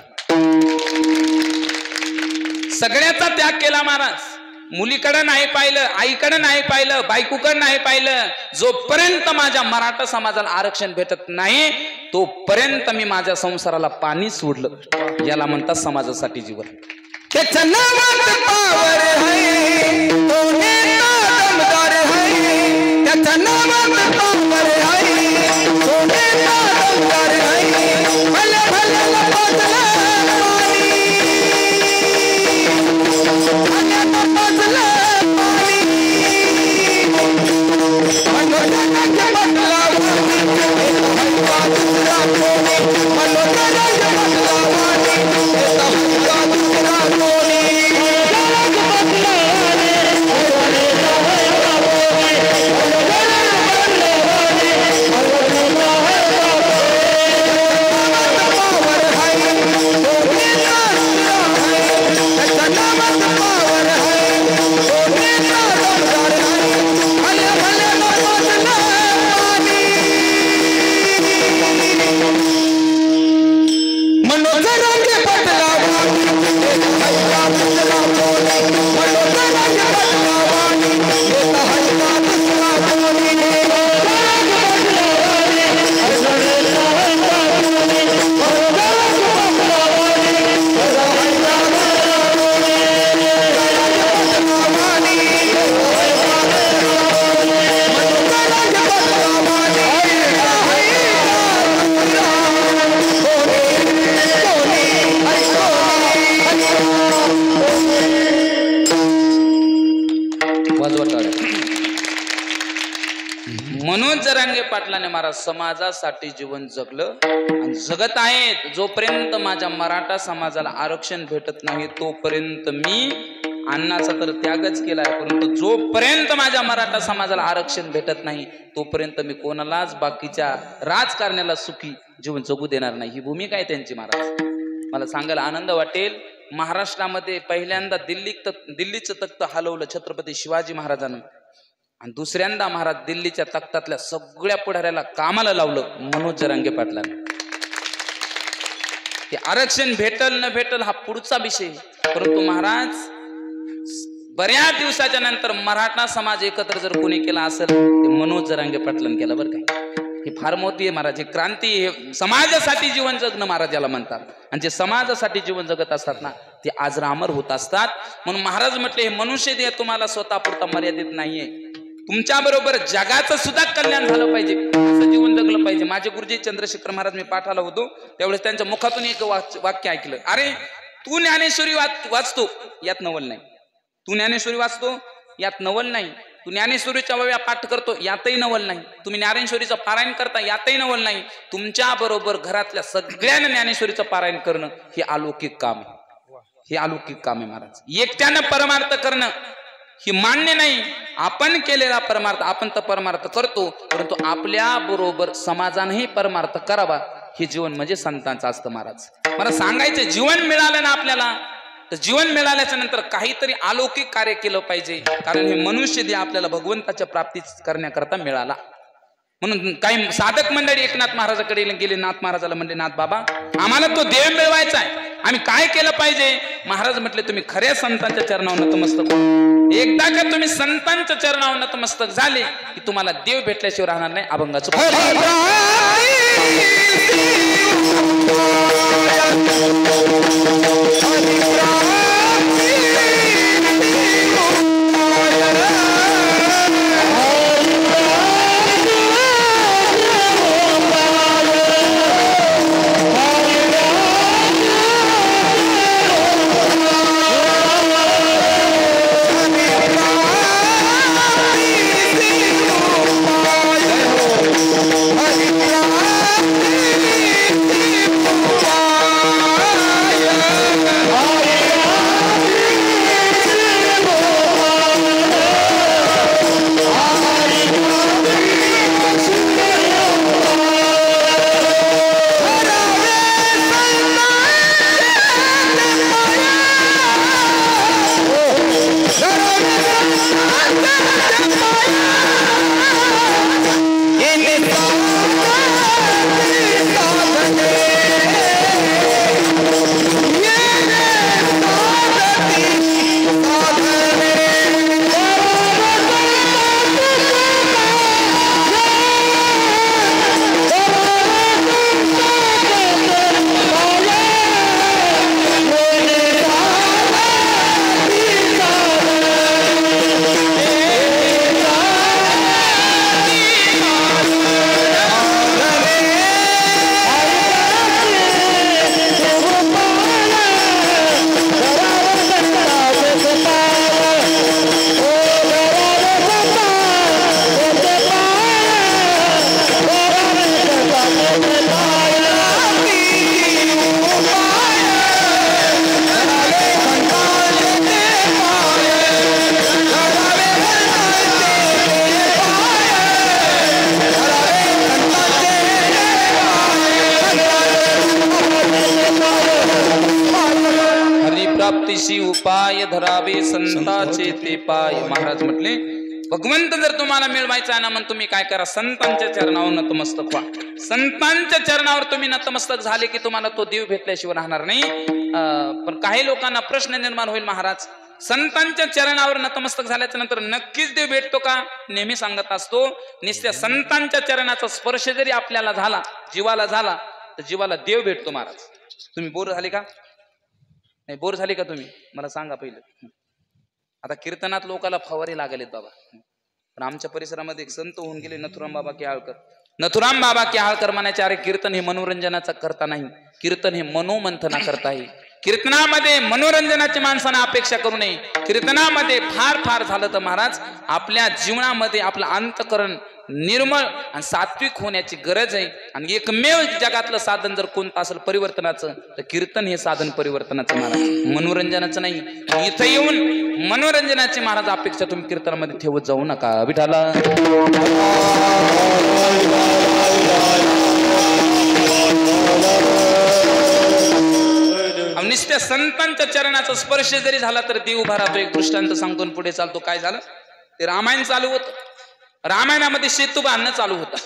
सगळ्याचा त्याग केला महाराज. मुलीकडे नाही पाहिलं, आईकडे नाही पाहिलं, बायकोकडे नाही पाहिलं. जोपर्यंत माझ्या मराठा समाजाला आरक्षण भेटत नाही तोपर्यंत मी माझ्या संसाराला पाणी सोडलं. याला म्हणतात समाजासाठी जीवन. त्याच्या नावात पावर आहे, तो नेता दमदार आहे. त्याच्या नावात पावर आहे, तो नेता दमदार आहे. भले भले लपटला पाणी, भले लपटला पाणी. मनोजरांगे बदलावानी, हलका दुसरा कोणी. मनोजरांगे बदलावानी, हलका दुसरा कोणी. मनोज जरांगे पाटलाने महाराज समाजासाठी जीवन जगलं आणि जगत आहेत. जोपर्यंत माझ्या मराठा समाजाला आरक्षण भेटत नाही तोपर्यंत मी अन्नाचा तर त्यागच केलाय, परंतु जोपर्यंत माझ्या मराठा समाजाला आरक्षण भेटत नाही तोपर्यंत मी कोणालाच बाकीच्या राजकारण्याला सुखी जीवन जगू देणार नाही. ही भूमिका आहे त्यांची महाराज. मला सांगायला आनंद वाटेल, महाराष्ट्रामध्ये पहिल्यांदा दिल्लीचं तख्त हलवलं छत्रपती शिवाजी महाराजांनी आणि दुसऱ्यांदा महाराज दिल्लीच्या तख्तातल्या सगळ्या पुढाऱ्याला कामाला लावलं मनोज जरांगे पाटलांनी. ते आरक्षण भेटल न भेटल हा पुढचा विषय, परंतु महाराज बऱ्याच दिवसाच्या नंतर मराठा समाज एकत्र जर कोणी केला असेल ते मनोज जरांगे पाटलांनी केलं बरं काय. ही फार मोठी आहे महाराज. ही क्रांती, हे समाजासाठी जीवन जगणं महाराज याला म्हणतात. आणि जे समाजासाठी जीवन जगत असतात ना ते अजरामर होत असतात. म्हणून महाराज म्हटले हे मनुष्य देह तुम्हाला स्वतःपुरता मर्यादित नाहीये, तुमच्या बरोबर जगाचं सुद्धा कल्याण झालं पाहिजे असं जीवन जगलं पाहिजे. माझे गुरुजी चंद्रशेखर महाराज मी पाठाला होतो त्यावेळेस त्यांच्या मुखातून एक वाक्य ऐकलं. अरे तू ज्ञानेश्वरी वाचतो यात नवल नाही, तू ज्ञानेश्वरी वाचतो यात नवल नाही, तू ज्ञानेश्वरीच्या वव्या पाठ करतो यातही नवल नाही, तुम्ही ज्ञानेश्वरीचं पारायण करता यातही नवल नाही. तुमच्या बरोबर घरातल्या सगळ्यांना ज्ञानेश्वरीचं पारायण करणं हे अलौकिक काम आहे. हे अलौकिक काम आहे महाराज. एकट्यानं परमार्थ करणं ही मान्य नाही. आपण केलेला परमार्थ आपण तर परमार्थ करतो, परंतु आपल्या बरोबर समाजानेही परमार्थ करावा. हे जीवन म्हणजे संतांचं असतं महाराज. मला सांगायचं जीवन मिळालं ना आपल्याला तर जीवन मिळाल्याच्या नंतर काहीतरी अलौकिक कार्य केलं पाहिजे, कारण हे मनुष्य देह आपल्याला भगवंताच्या प्राप्ती करण्याकरता मिळाला. म्हणून काही साधक मंडळी एकनाथ महाराजाकडे गेले. नाथ महाराजाला म्हणले, नाथ बाबा आम्हाला तो देव मिळवायचा आहे, आम्ही काय केलं पाहिजे? महाराज म्हटले, तुम्ही खऱ्या संतांच्या चरणावर नतमस्तक हो. एकदा का तुम्ही संतांच्या चरणावर नतमस्तक झाले की तुम्हाला देव भेटल्याशिवाय राहणार नाही. अभंगाचं उपाय धरावे संतांचे ते पाय. महाराज म्हटले, भगवंत जर तुम्हाला मिळवायचा आहे ना, मग तुम्ही काय करा, संतांच्या चरणावर नतमस्तक व्हा. संतांच्या चरणावर तुम्ही नतमस्तक झाले की तुम्हाला तो देव भेटल्याशिवाय राहणार नाही. पण काही लोकांना प्रश्न निर्माण होईल, महाराज संतांच्या चरणावर नतमस्तक झाल्याच्या नंतर नक्कीच देव भेटतो का? नेहमी सांगत असतो, निस्त्या संतांच्या चरणाचा स्पर्श जरी आपल्याला झाला, जीवाला झाला, तर जीवाला देव भेटतो. महाराज तुम्ही बोर झाले का? नाही बोर झाले का तुम्ही? मला सांगा पहिलं. आता कीर्तनात लोकाला फवारे लागलेत बाबा, पण आमच्या परिसरामध्ये एक संत होऊन गेले, नथुराम बाबा केहाळकर. नथुराम बाबा केहाळकर म्हणायचे, अरे कीर्तन हे मनोरंजनाचा करता नाही, कीर्तन हे मनोमंथना करता आहे. कीर्तनामध्ये मनोरंजनाची माणसांना अपेक्षा करू नये. कीर्तनामध्ये फार फार झालं तर महाराज आपल्या जीवनामध्ये आपलं अंतःकरण निर्मळ आणि सात्विक होण्याची गरज आहे. आणि एकमेव जगातलं साधन जर कोणतं असेल परिवर्तनाचं, तर कीर्तन हे साधन परिवर्तनाचं महाराज, मनोरंजनाचं नाही. इथं येऊन मनोरंजनाची महाराज अपेक्षा तुम्ही कीर्तनामध्ये ठेवत जाऊ नका. विठाला निस्त्या संतांच्या चरणाचा स्पर्श जरी झाला तर देव उभा राहतो. एक दृष्टांत सांगतो पुढे चालतो. काय झालं ते, रामायण चालू होतं. रामायणामध्ये सेतू बांधणं चालू होतं.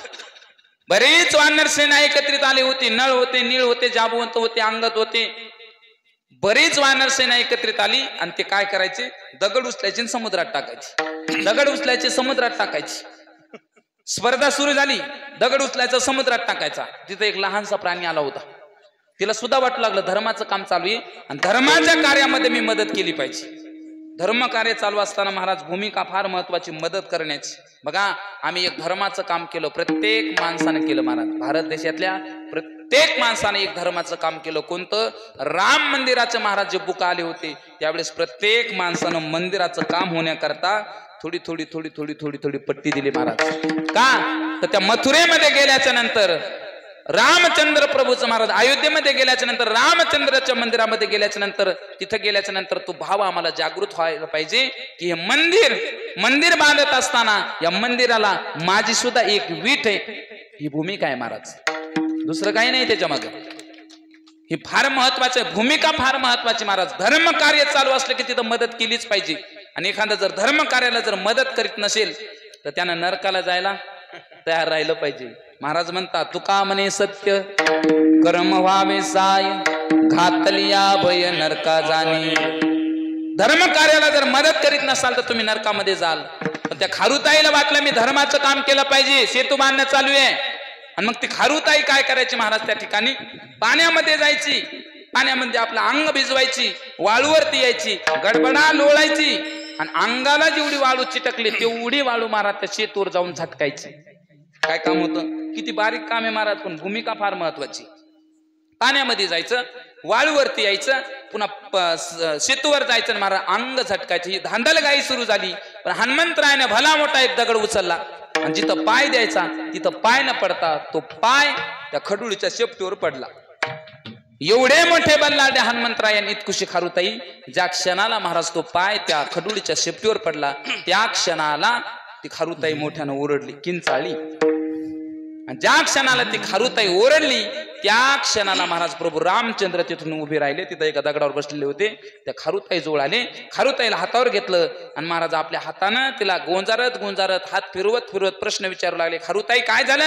बरेच वानर सेना एकत्रित आली होती. नळ होते, नीळ होते, जाबवंत होते, अंगत होते. बरीच वानर सेना एकत्रित आली आणि ते काय करायचे, दगड उचलायचे समुद्रात टाकायचे. दगड उचलायचे समुद्रात टाकायचे. स्पर्धा सुरू झाली. दगड उचलायचा समुद्रात टाकायचा. तिथे एक लहानसा प्राणी आला होता. तिला सुद्धा वाटू लागलं धर्माचं काम चालू आहे आणि धर्माच्या कार्यामध्ये मी मदत केली पाहिजे. धर्म कार्य चालू असताना महाराज भूमिका फार महत्वाची, मदत करण्याची. बघा आम्ही एक धर्माचं काम केलं, प्रत्येक माणसाने केलं महाराज. भारत देशातल्या प्रत्येक माणसाने एक धर्माचं काम केलं. कोणतं? राम मंदिराचे महाराज जे बुक आले होते त्यावेळेस प्रत्येक माणसानं मंदिराचं काम होण्याकरता थोडी थोडी थोडी थोडी थोडी थोडी पट्टी दिली महाराज. का तर त्या मथुरेमध्ये गेल्याच्या नंतर रामचंद्र प्रभूचं महाराज अयोध्येमध्ये गेल्याच्या नंतर, रामचंद्राच्या मंदिरामध्ये गेल्याच्या नंतर, तिथं गेल्याच्या नंतर तो भाव आम्हाला जागृत व्हायला पाहिजे की हे मंदिर बांधत असताना या मंदिराला माझी सुद्धा एक वीट आहे. ही भूमिका आहे महाराज, दुसरं काही नाही त्याच्या मागे. ही फार महत्वाचं आहे, भूमिका फार महत्वाची महाराज. धर्म कार्य चालू असलं की तिथं मदत केलीच पाहिजे. आणि एखादा जर धर्म कार्याला जर मदत करीत नसेल तर त्यानं नरकाला जायला तयार राहिलं पाहिजे. महाराज म्हणतात, तुका म्हणे सत्य कर्म व्हावे साय, घातलिया भय नरका जाणे. धर्म कार्याला जर मदत करीत नसाल तर तुम्ही नरकामध्ये जाल. पण त्या खारुताईला वाटलं मी धर्माचं काम केलं पाहिजे, सेतू बांधणं चालू आहे. आणि मग ती खारुताई काय करायची महाराज, त्या ठिकाणी पाण्यामध्ये जायची, पाण्यामध्ये आपलं अंग भिजवायची, वाळूवरती यायची, गडबडा लोळायची आणि अंगाला जेवढी वाळू चिटकली तेवढी वाळू महाराज त्या शेतूवर जाऊन झटकायची. काय काम होतं, किती बारीक काम आहे महाराज, पण भूमिका फार महत्वाची. पाण्यामध्ये जायचं, वाळूवरती यायचं, पुन्हा शेतूवर जायचं, महाराज अंग झटकायचं. ही धांदलगाई सुरू झाली. पण हनुमंतरायाने भला मोठा एक दगड उचलला आणि जिथं पाय द्यायचा तिथं पाय न पडता तो पाय त्या खडुळीच्या शेपटीवर पडला. एवढे मोठे बल्लाढ्य हनुमंतरायाने इतकुशी खारुताई, ज्या क्षणाला महाराज तो पाय त्या खडुळीच्या शेपटीवर पडला त्या क्षणाला ती खारुताई मोठ्यानं ओरडली, किंचाळली. आणि ज्या क्षणाला ती खारुताई ओरडली त्या क्षणाला महाराज प्रभू रामचंद्र तिथून उभे राहिले. तिथं एका दगडावर बसलेले होते. त्या खारुताई जवळ आले, खारुताईला हातावर घेतलं आणि महाराज आपल्या हातानं तिला गोंजारत गोंजारत हात फिरवत फिरवत प्रश्न विचारू लागले, खारुताई काय झालं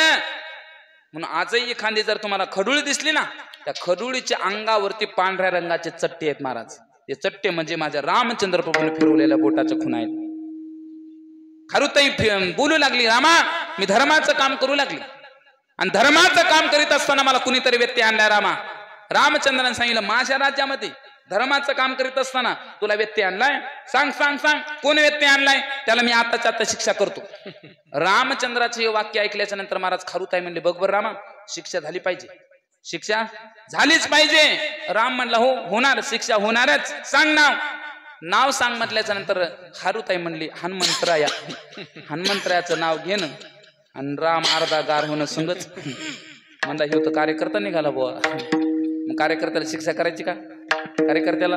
म्हणून. आजही एखादी जर तुम्हाला खडुळी दिसली ना, त्या खडुळीच्या अंगावरती पांढऱ्या रंगाचे चट्टे आहेत महाराज. ते चट्टे म्हणजे माझ्या रामचंद्र प्रभूने फिरवलेल्या बोटाच्या खुणा आहेत. खारुताई बोलू लागली, रामा मी धर्माचं काम करू लागली आणि धर्माचं काम करीत असताना मला कुणीतरी व्यत्यय आणलाय. रामा, रामचंद्राने सांगितलं, माझ्या राज्यामध्ये धर्माचं काम करीत असताना तुला व्यत्यय आणलाय, सांग सांग सांग कोण व्यत्यय आणलाय, त्याला मी आताच्या आता शिक्षा करतो. रामचंद्राचे हे वाक्य ऐकल्याच्या नंतर महाराज खारुताई म्हणले, बघ बरं रामा, शिक्षा झाली पाहिजे, शिक्षा झालीच पाहिजे. राम म्हणला, हो होणार, शिक्षा होणारच, सांग नाव. नाव सांग म्हटल्याच्या नंतर खारुताई म्हणली, हनुमंतराया. हनुमंतरायाचं नाव घेणं आणि राम अर्धा गार होणं संगच. म्हणला, हे तर कार्यकर्ता निघाला बुवा, मग कार्यकर्त्याला शिक्षा करायची का कार्यकर्त्याला.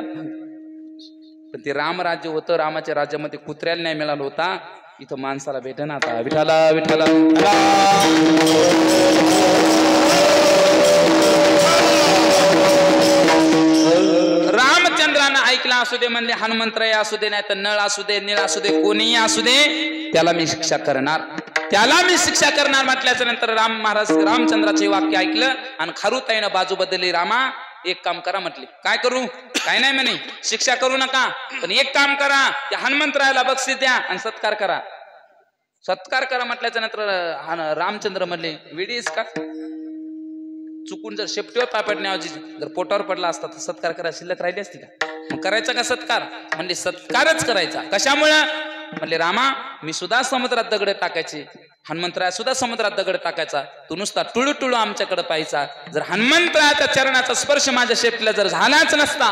पण ते राम राज्य होतं, रामाच्या राज्यामध्ये कुत्र्याला नाही मिळालं होता, इथं माणसाला भेटेना. आता विठाला विठाला रामचंद्रानं ऐकला असू दे म्हणले, हनुमंतराय असू दे, नाही तर नळ असू दे, निळ असू दे, कोणीही असू दे, त्याला मी शिक्षा करणार, त्याला मी शिक्षा करणार म्हटल्याच्या नंतर रामचंद्राचे वाक्य ऐकलं आणि खारुताईनं बाजू बदलली. रामा एक काम करा म्हटले. काय करू, काय नाही म्हणे, शिक्षा करू नका, पण एक काम करा, त्या हनुमंतरायाला बक्षीस द्या आणि सत्कार करा. सत्कार करा म्हटल्याच्या नंतर रामचंद्र म्हणले, वेडीस का, चुकून जर शेपटीवर पाय पडण्याऐवजी जर पोटावर पडला असता तर सत्कार करा शिल्लक राहिली असती का, मग करायचा का सत्कार. म्हणले सत्कारच करायचा. कशामुळं म्हणले, रामा मी सुद्धा समुद्रात दगड टाकायचे, हनुमंतराया सुद्धा समुद्रात दगड टाकायचा, तू नुसता टुळू टुळू आमच्याकडे पाहायचा. जर हनुमंतरायाच्या चरणाचा स्पर्श माझ्या शेपटीला जर झालाच नसता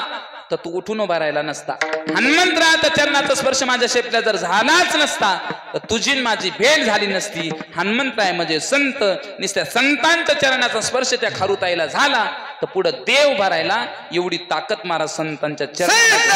तर तू उठून उभा राहिला नसता. हनुमंतरायाच्या चरणाचा स्पर्श माझ्या शेपटीला जर झालाच नसता तर तुझी माझी भेट झाली नसती. हनुमंतराय म्हणजे संत, नुसत्या संतांच्या चरणाचा स्पर्श त्या खारुताईला झाला तर पुढे देव उभा राहिला. एवढी ताकद महाराज संतांच्या चरणात.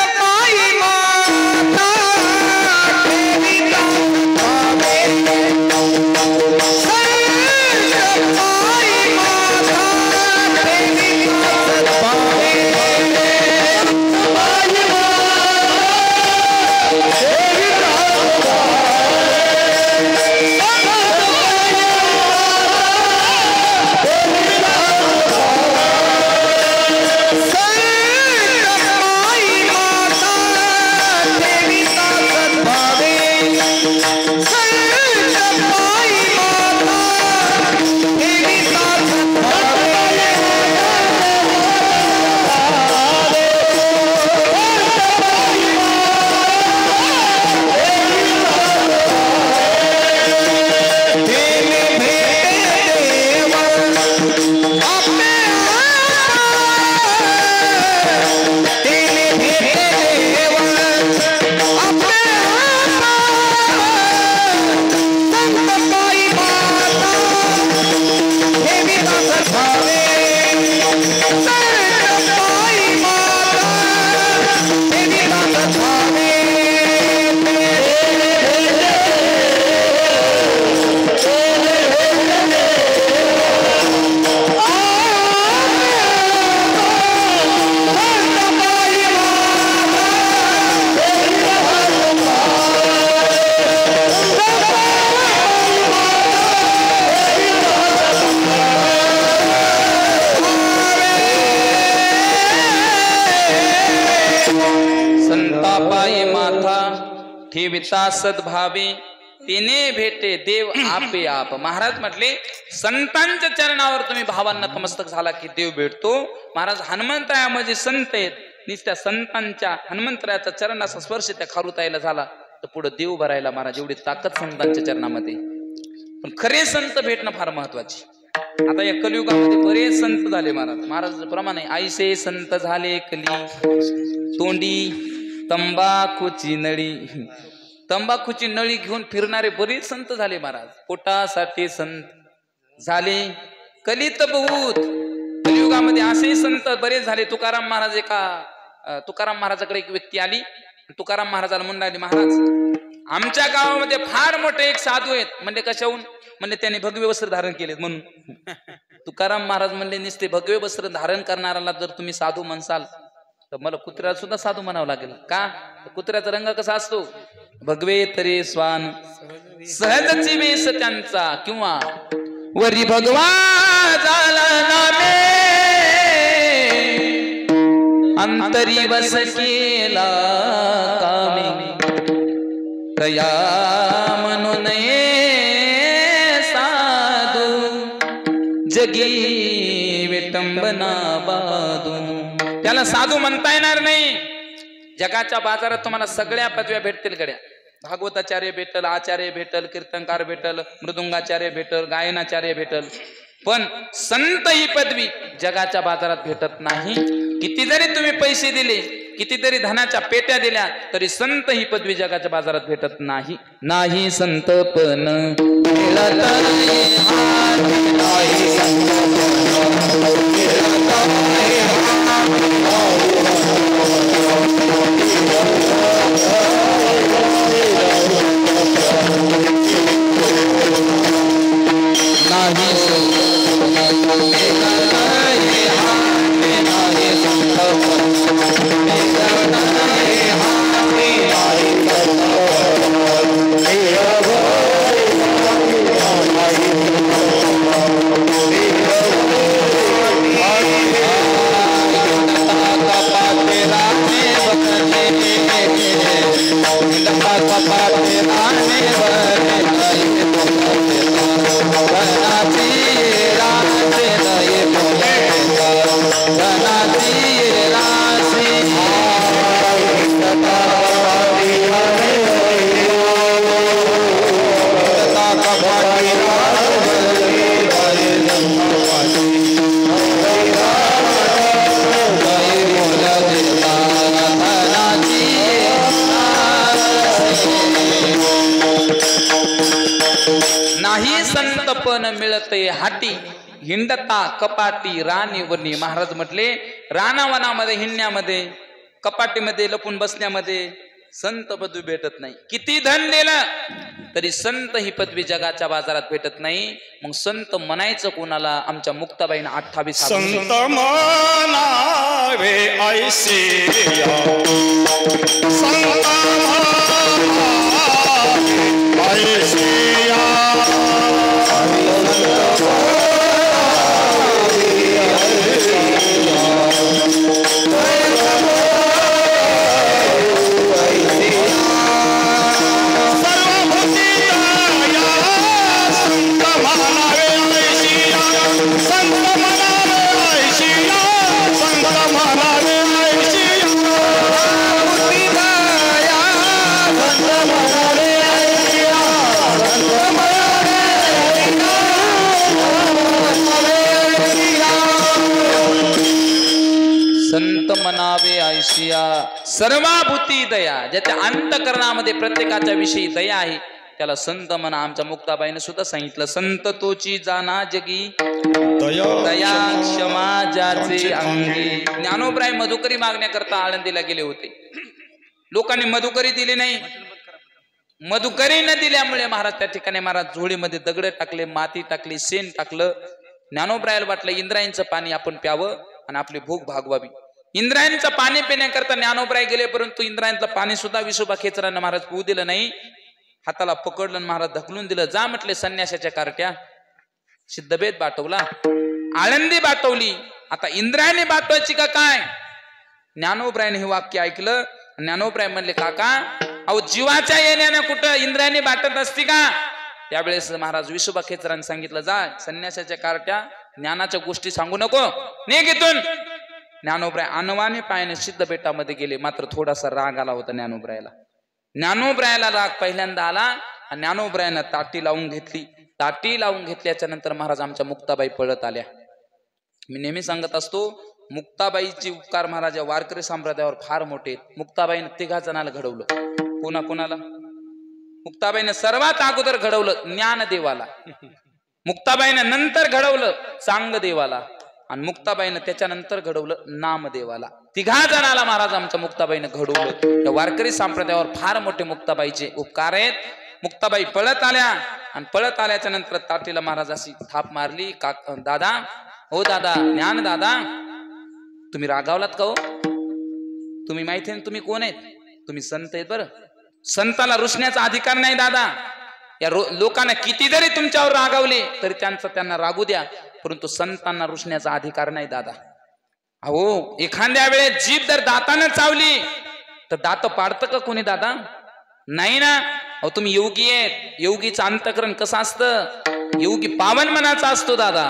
ठेविता सद्भावे तिने भेटे देव आपे आप. महाराज म्हटले संतांच्या चरणावर तुम्ही भावांना नतमस्तक झाला की देव भेटतो. महाराज हनुमंतरायामध्ये संत आहेत, नुसत्या संतांच्या हनुमंतरायाचा चरणाचा स्पर्श त्या खारुताईला झाला तर पुढे देव भरायला महाराज एवढी ताकद संतांच्या चरणामध्ये. पण खरे संत भेटणं फार महत्वाचे. आता या कलियुगामध्ये बरेच संत झाले महाराज. महाराज प्रमाणे आईसे संत झाले कली तोंडी तंबाखूची नळी. तंबाखूची नळी घेऊन फिरणारे बरेच संत झाले महाराज. पोटासाठी संत झाले कलित बहुत. कलियुगामध्ये असे संत बरेच झाले. तुकाराम महाराज तुकाराम महाराजाकडे एक व्यक्ती आली. तुकाराम महाराजाला म्हणून राहिली, महाराज आमच्या गावामध्ये फार मोठे एक साधू आहेत. म्हणजे कशाहून? म्हणजे त्यांनी भगवे वस्त्र धारण केलेत म्हणून. तुकाराम महाराज म्हणले नुसते भगवे वस्त्र धारण करणाऱ्याला जर तुम्ही साधू म्हणसाल तर मला कुत्र्याला सुद्धा साधू म्हणावं लागेल. का? कुत्र्याचा रंग कसा असतो? भगवे तरे स्वान सहजची वेश त्यांचा, किंवा वरी भगवा झाला नामे अंतरी बस केला कामे तया म्हणून साधू जगी विटंबना बादू. त्याला साधू म्हणता येणार नाही. जगाच्या बाजारात तुम्हाला सगळ्या पदव्या भेटतील गड्या. भागवताचार्य भेटल, आचार्य भेटल, कीर्तनकार भेटल, मृदुंगाचार्य भेटल, गायनाचार्य भेटल, पण संत ही पदवी जगाच्या बाजारात भेटत नाही. किती जरी तुम्ही पैसे दिले, किती तरी धनाच्या पेट्या दिल्या तरी संत ही पदवी जगाच्या बाजारात भेटत नाही. नाही संतपण मिळत नाही संतपण मिळते हाटी हिंडता कपाटी राणीवरणी. महाराज म्हटले रानावनामध्ये हिंडण्यामध्ये, कपाटीमध्ये लपून बसण्यामध्ये संत पदवी भेटत नाही. किती धन दिलं तरी संत ही पदवी जगाच्या बाजारात भेटत नाही. मग संत म्हणायचं कोणाला? आमच्या मुक्ताबाईनं 28 संत म्हणावे ऐसिया, संत म्हणावे ऐसिया. संत म्हणावे ऐशिया सर्वाभूती दया. ज्याच्या अंतकरणामध्ये प्रत्येकाच्या विषयी दया आहे त्याला संत म्हणा. आमच्या मुक्ताबाईने सुद्धा सांगितलं, संत तोची जाना जगी दया क्षमा ज्याचे अंगी. ज्ञानोबराय मधुकरी मागण्याकरता आळंदीला गेले होते. लोकांनी मधुकरी दिली नाही. मधुकरी न दिल्यामुळे महाराज त्या ठिकाणी महाराज झोळीमध्ये दगड टाकले, माती टाकली, शेण टाकलं. ज्ञानोबरायला वाटलं इंद्रायणचं पाणी आपण प्यावं आणि आपली भूक भागवावी. इंद्रायणचं पाणी पिण्याकरता ज्ञानोबराय गेले, परंतु इंद्रायणचं पाणी सुद्धा विसोबा खेचरानं महाराज पिऊ दिलं नाही. हाताला पकडलं महाराज ढकलून दिलं. जा म्हटले संन्यासाच्या कार्ट्या. सिद्धभेद बाटवला, आळंदी बाटवली. आता इंद्रायणी बाटवायची का काय? ज्ञानोबरायने हे वाक्य ऐकलं. ज्ञानोबराय म्हणले, काका अहो जीवाच्या येण्याने कुठं इंद्रायणी बाटत असती का? त्यावेळेस महाराज विशोबा खेचरांनी सांगितलं, जा संन्यासाच्या कार्ट्या ज्ञानाच्या गोष्टी सांगू नको, निघ इथून. ज्ञानोबराय अनवाणी पायाने सिद्ध बेटामध्ये गेले. मात्र थोडासा राग आला होता ज्ञानोबरायला. ज्ञानोबरायला राग पहिल्यांदा आला आणि ज्ञानोबरायानं ताटी लावून घेतली. ताटी लावून घेतल्याच्या नंतर महाराज आमच्या मुक्ताबाई पळत आल्या. मी नेहमी सांगत असतो, मुक्ताबाईची उपकार महाराज या वारकरी संप्रदायावर फार मोठे. मुक्ताबाईनं 3 जणाला घडवलं. कोणाला? मुक्ताबाईनं सर्वात अगोदर घडवलं ज्ञानदेवाला, मुक्ताबाईनं नंतर घडवलं चांगदेवाला आणि मुक्ताबाईनं त्याच्यानंतर घडवलं नामदेवाला. 3 जणाला महाराज आमच्या मुक्ताबाईनं घडवलं. या वारकरी संप्रदायावर फार मोठे मुक्ताबाईचे उपकार आहेत. मुक्ताबाई पळत आल्या आणि पळत आल्याच्या नंतर ताटीला महाराज अशी थाप मारली. दादा, हो दादा, ज्ञान दादा, तुम्ही रागावलात का हो? तुम्ही माहिती आहे तुम्ही कोण आहेत? तुम्ही संत आहेत. बरं, संताला रुसण्याचा अधिकार नाही दादा. या लोकांना किती जरी तुमच्यावर रागावले तरी त्यांना रागू द्या, परंतु संतांना रुसण्याचा अधिकार नाही दादा. अहो एखाद्या वेळेस जीभ जर दातानं चावली तर दात पाडतं का कोणी दादा? नाही ना. अहो तुम्ही योगी आहेत. योगीचं अंतःकरण कसं असतं? योगी पावन मनाचा असतो दादा.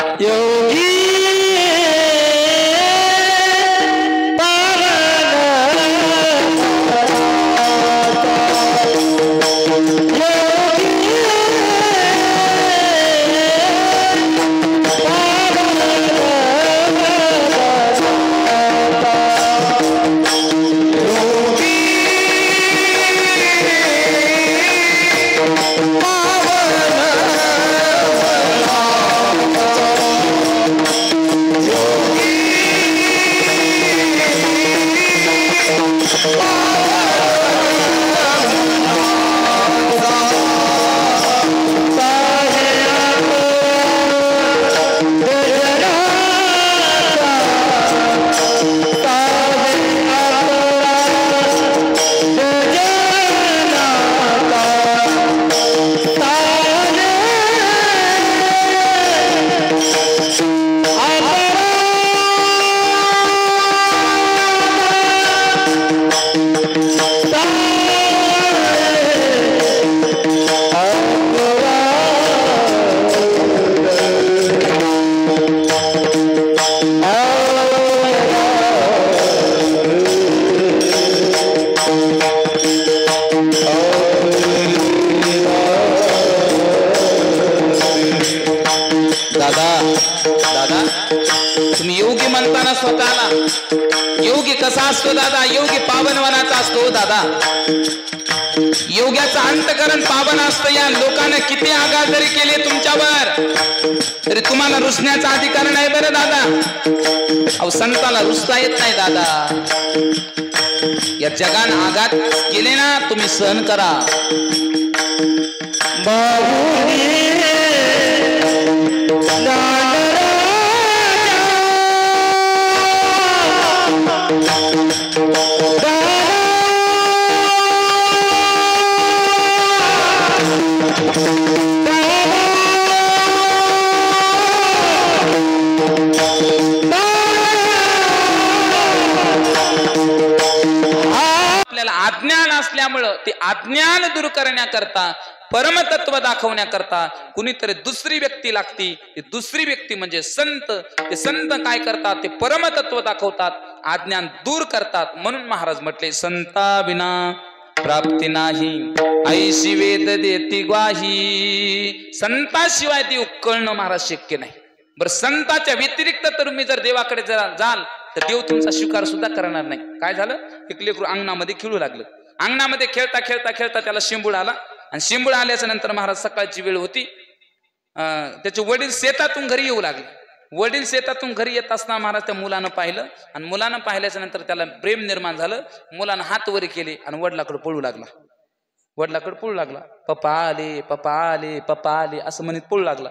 कसा असतो दादा? योगी पावनवनाचा असतो दादा. योग्याचं अंतकरण पावन असतं. या लोकांना किती आघात जरी केले तुमच्यावर तरी तुम्हाला रुसण्याचा अधिकार नाही बरं दादा. अहो संताला रुसता येत नाही दादा. या जगाने आघात केले ना, तुम्ही सहन करा. आपल्याला अज्ञान असल्यामुळं ते अज्ञान दूर करण्याकरता, परमतत्व दाखवण्याकरता कुणीतरी दुसरी व्यक्ती लागती. ती दुसरी व्यक्ती म्हणजे संत. ते संत काय करतात? ते परमतत्व दाखवतात, अज्ञान दूर करतात. म्हणून महाराज म्हटले, संता विना प्राप्ती नाही, ऐशी वेद देती ग्वाही. संताशिवाय देव कळणं महाराज शक्य नाही. बरं, संताच्या व्यतिरिक्त तर तुम्ही जर देवाकडे जाल तर देव तुमचा स्वीकार सुद्धा करणार नाही. काय झालं? एक लेकरू अंगणामध्ये खेळू लागलं. अंगणामध्ये खेळता खेळता खेळता त्याला शिंबूड आला आणि शिंबूड आल्याच्या नंतर महाराज सकाळची वेळ होती. त्याचे वडील शेतातून घरी येऊ लागले. वडील शेतातून घरी येत असताना महाराज त्या मुलानं पाहिलं आणि मुलानं पाहिल्याच्या नंतर त्याला प्रेम निर्माण झालं. मुलानं हात वर केले आणि वडिलाकडे पळू लागला. वडिलाकडे पळू लागला. पप्पा आले, पप्पा आले, पप्पा आले असं म्हणत पळू लागला.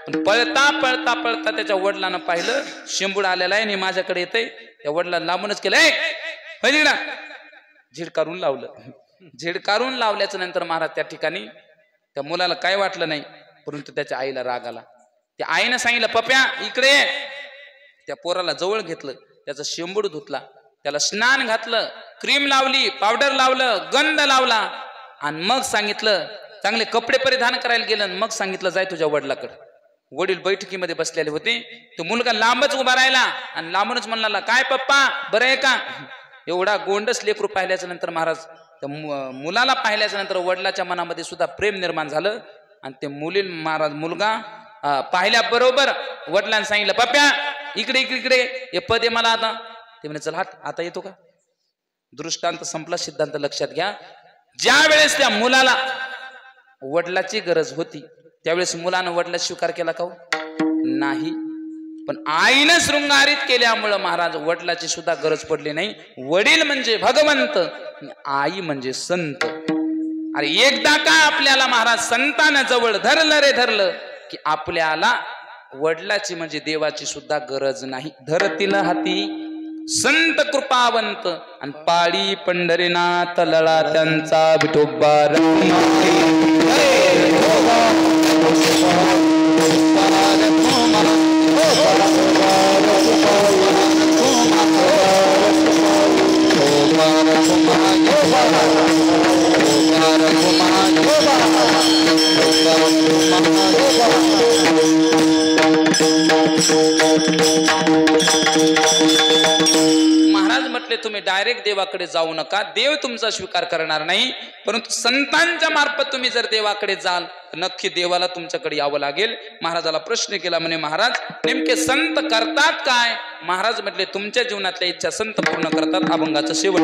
पण पळता पळता पळता त्याच्या वडिलानं पाहिलं शिंबूड आलेला आहे आणि माझ्याकडे येतंय. त्या वडिलांना लांबूनच केलं, झिडकारून लावलं. झिडकारून लावल्याच्या नंतर महाराज त्या ठिकाणी त्या मुलाला काय वाटलं नाही, परंतु त्याच्या आईला राग आला. त्या आईनं सांगितलं, पप्या इकडे. त्या पोराला जवळ घेतलं, त्याचा शेंबूड धुतला, त्याला स्नान घातलं, क्रीम लावली, पावडर लावलं, गंध लावला आणि मग सांगितलं, चांगले कपडे परिधान करायला गेलं, मग सांगितलं जाय तुझ्या वडिलाकडे. वडील बैठकीमध्ये बसलेले होते. तो मुलगा लांबच उभा राहिला आणि लांबूनच म्हणला, काय पप्पा बरं आहे का? एवढा गोंडस लेकरू पाहिल्याच्या नंतर महाराज त्या मुलाला पाहिल्याच्या नंतर वडिलाच्या मनामध्ये सुद्धा प्रेम निर्माण झालं. आणि ते महाराज मुलगा पाहिल्याबरोबर वडिलांनी सांगितलं, पप्प्या इकडे इकडे इकडे हे पद आहे मला आता. ते म्हणे चल हात, आता येतो का? दृष्टांत संपला, सिद्धांत लक्षात घ्या. ज्या वेळेस त्या मुलाला वडिलाची गरज होती त्यावेळेस मुलानं वडिला स्वीकार केला का? नाही. पण आईनं शृंगारित केल्यामुळं महाराज वडिलाची सुद्धा गरज पडली नाही. वडील म्हणजे भगवंत, आई म्हणजे संत. अरे एकदा का आपल्याला महाराज संतानं जवळ धरलं रे धरलं की आपल्याला वडिलाची म्हणजे देवाची सुद्धा गरज नाही. धरतील हाती संत कृपावंत आणि पाळी पंढरीनाथ लळा त्यांचा विठोबा महाराज म्हटले तुम्ही डायरेक्ट देवाकडे जाऊ नका, देव तुमचा स्वीकार करणार नाही. परंतु संतांच्या मार्फत तुम्ही जर देवाकडे जाल तर नक्की देवाला तुमच्याकडे यावं लागेल. महाराजाला प्रश्न केला, म्हणे महाराज नेमके संत करतात काय? महाराज म्हटले तुमच्या जीवनातल्या इच्छा संत पूर्ण करतात. अभंगाचं शेवट.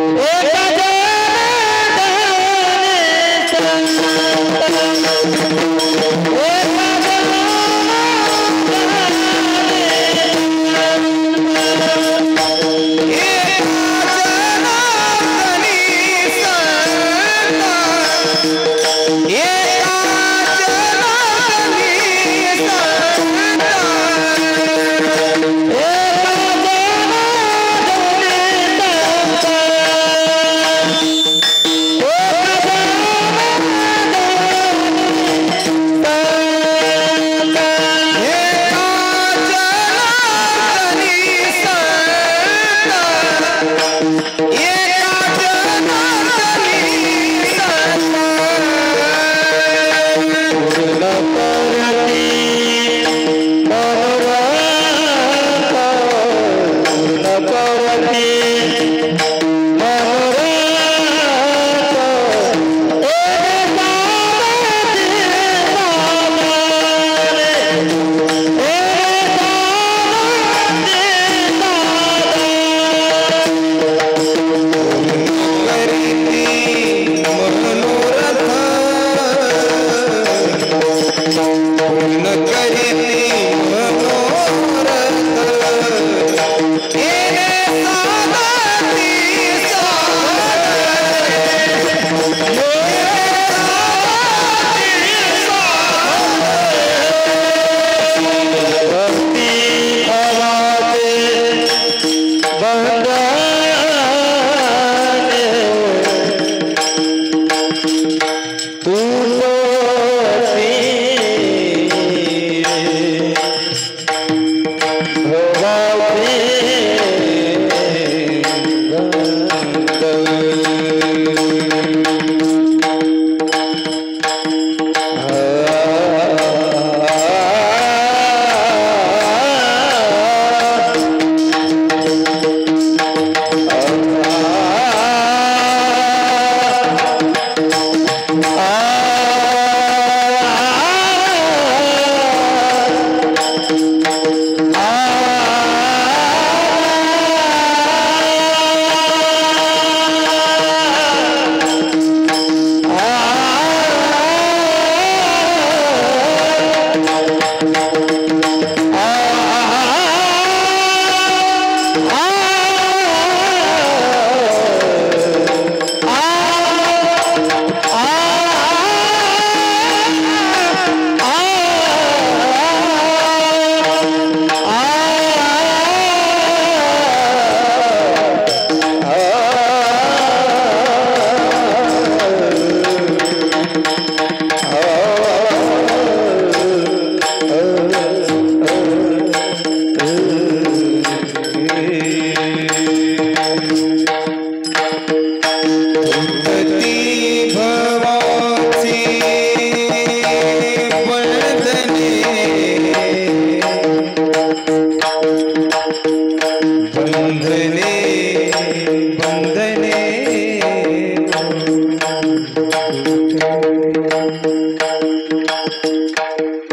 बंधने बंधने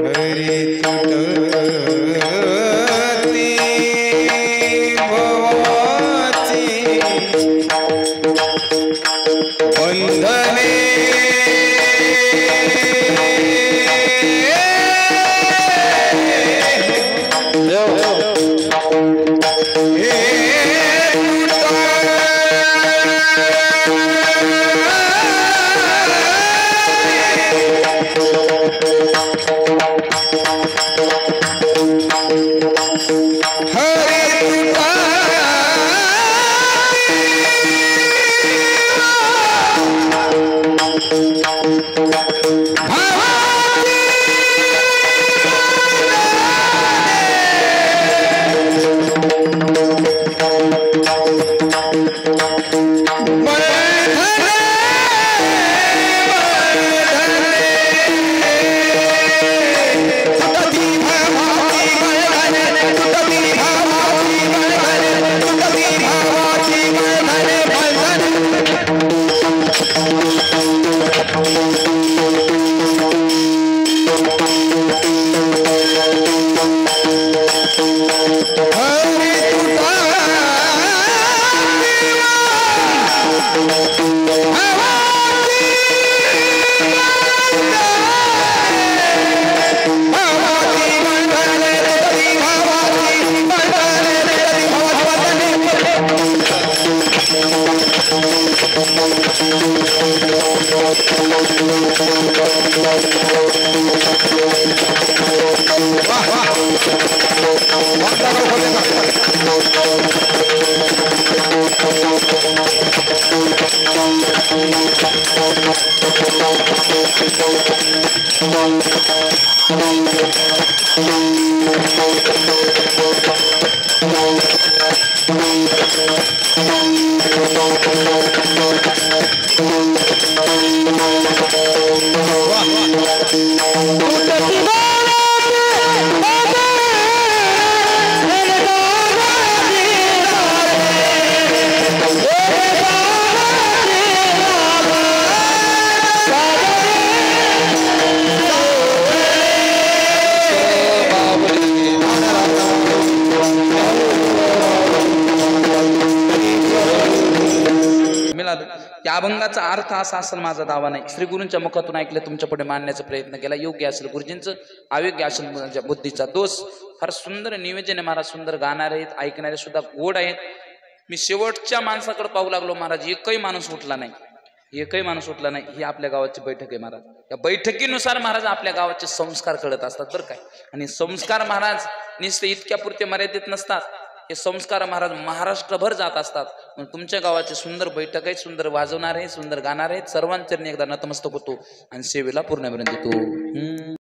हरी तुटती भवाची बंधने त्या अभंगाचा अर्थ असा असेल माझा दावा नाही. श्री गुरूंच्या मुखातून ऐकलं, तुमच्या पुढे मांडण्याचा प्रयत्न केला. योग्य असेल गुरुजींचं, अयोग्य असेल माझ्या बुद्धीचा दोष. फार सुंदर नियोजन आहे महाराज, सुंदर गाणारे आहेत, ऐकणारे सुद्धा गोड आहेत. मी शेवटच्या माणसाकडे पाहू लागलो महाराज, एकही माणूस उठला नाही, एकही माणूस उठला नाही. ही आपल्या गावाची बैठक आहे महाराज. या बैठकीनुसार महाराज आपल्या गावाचे संस्कार कळत असतात बरं काय. आणि संस्कार महाराज नुसते इतक्या पुरते मर्यादित नसतात, हे संस्कार महाराज महाराष्ट्रभर जात असतात. मग तुमच्या गावाचे सुंदर बैठक आहे, सुंदर वाजवणार आहे, सुंदर गाणार आहेत. सर्वांचरणी एकदा नतमस्तक होतो आणि सेवेला पूर्ण देतो.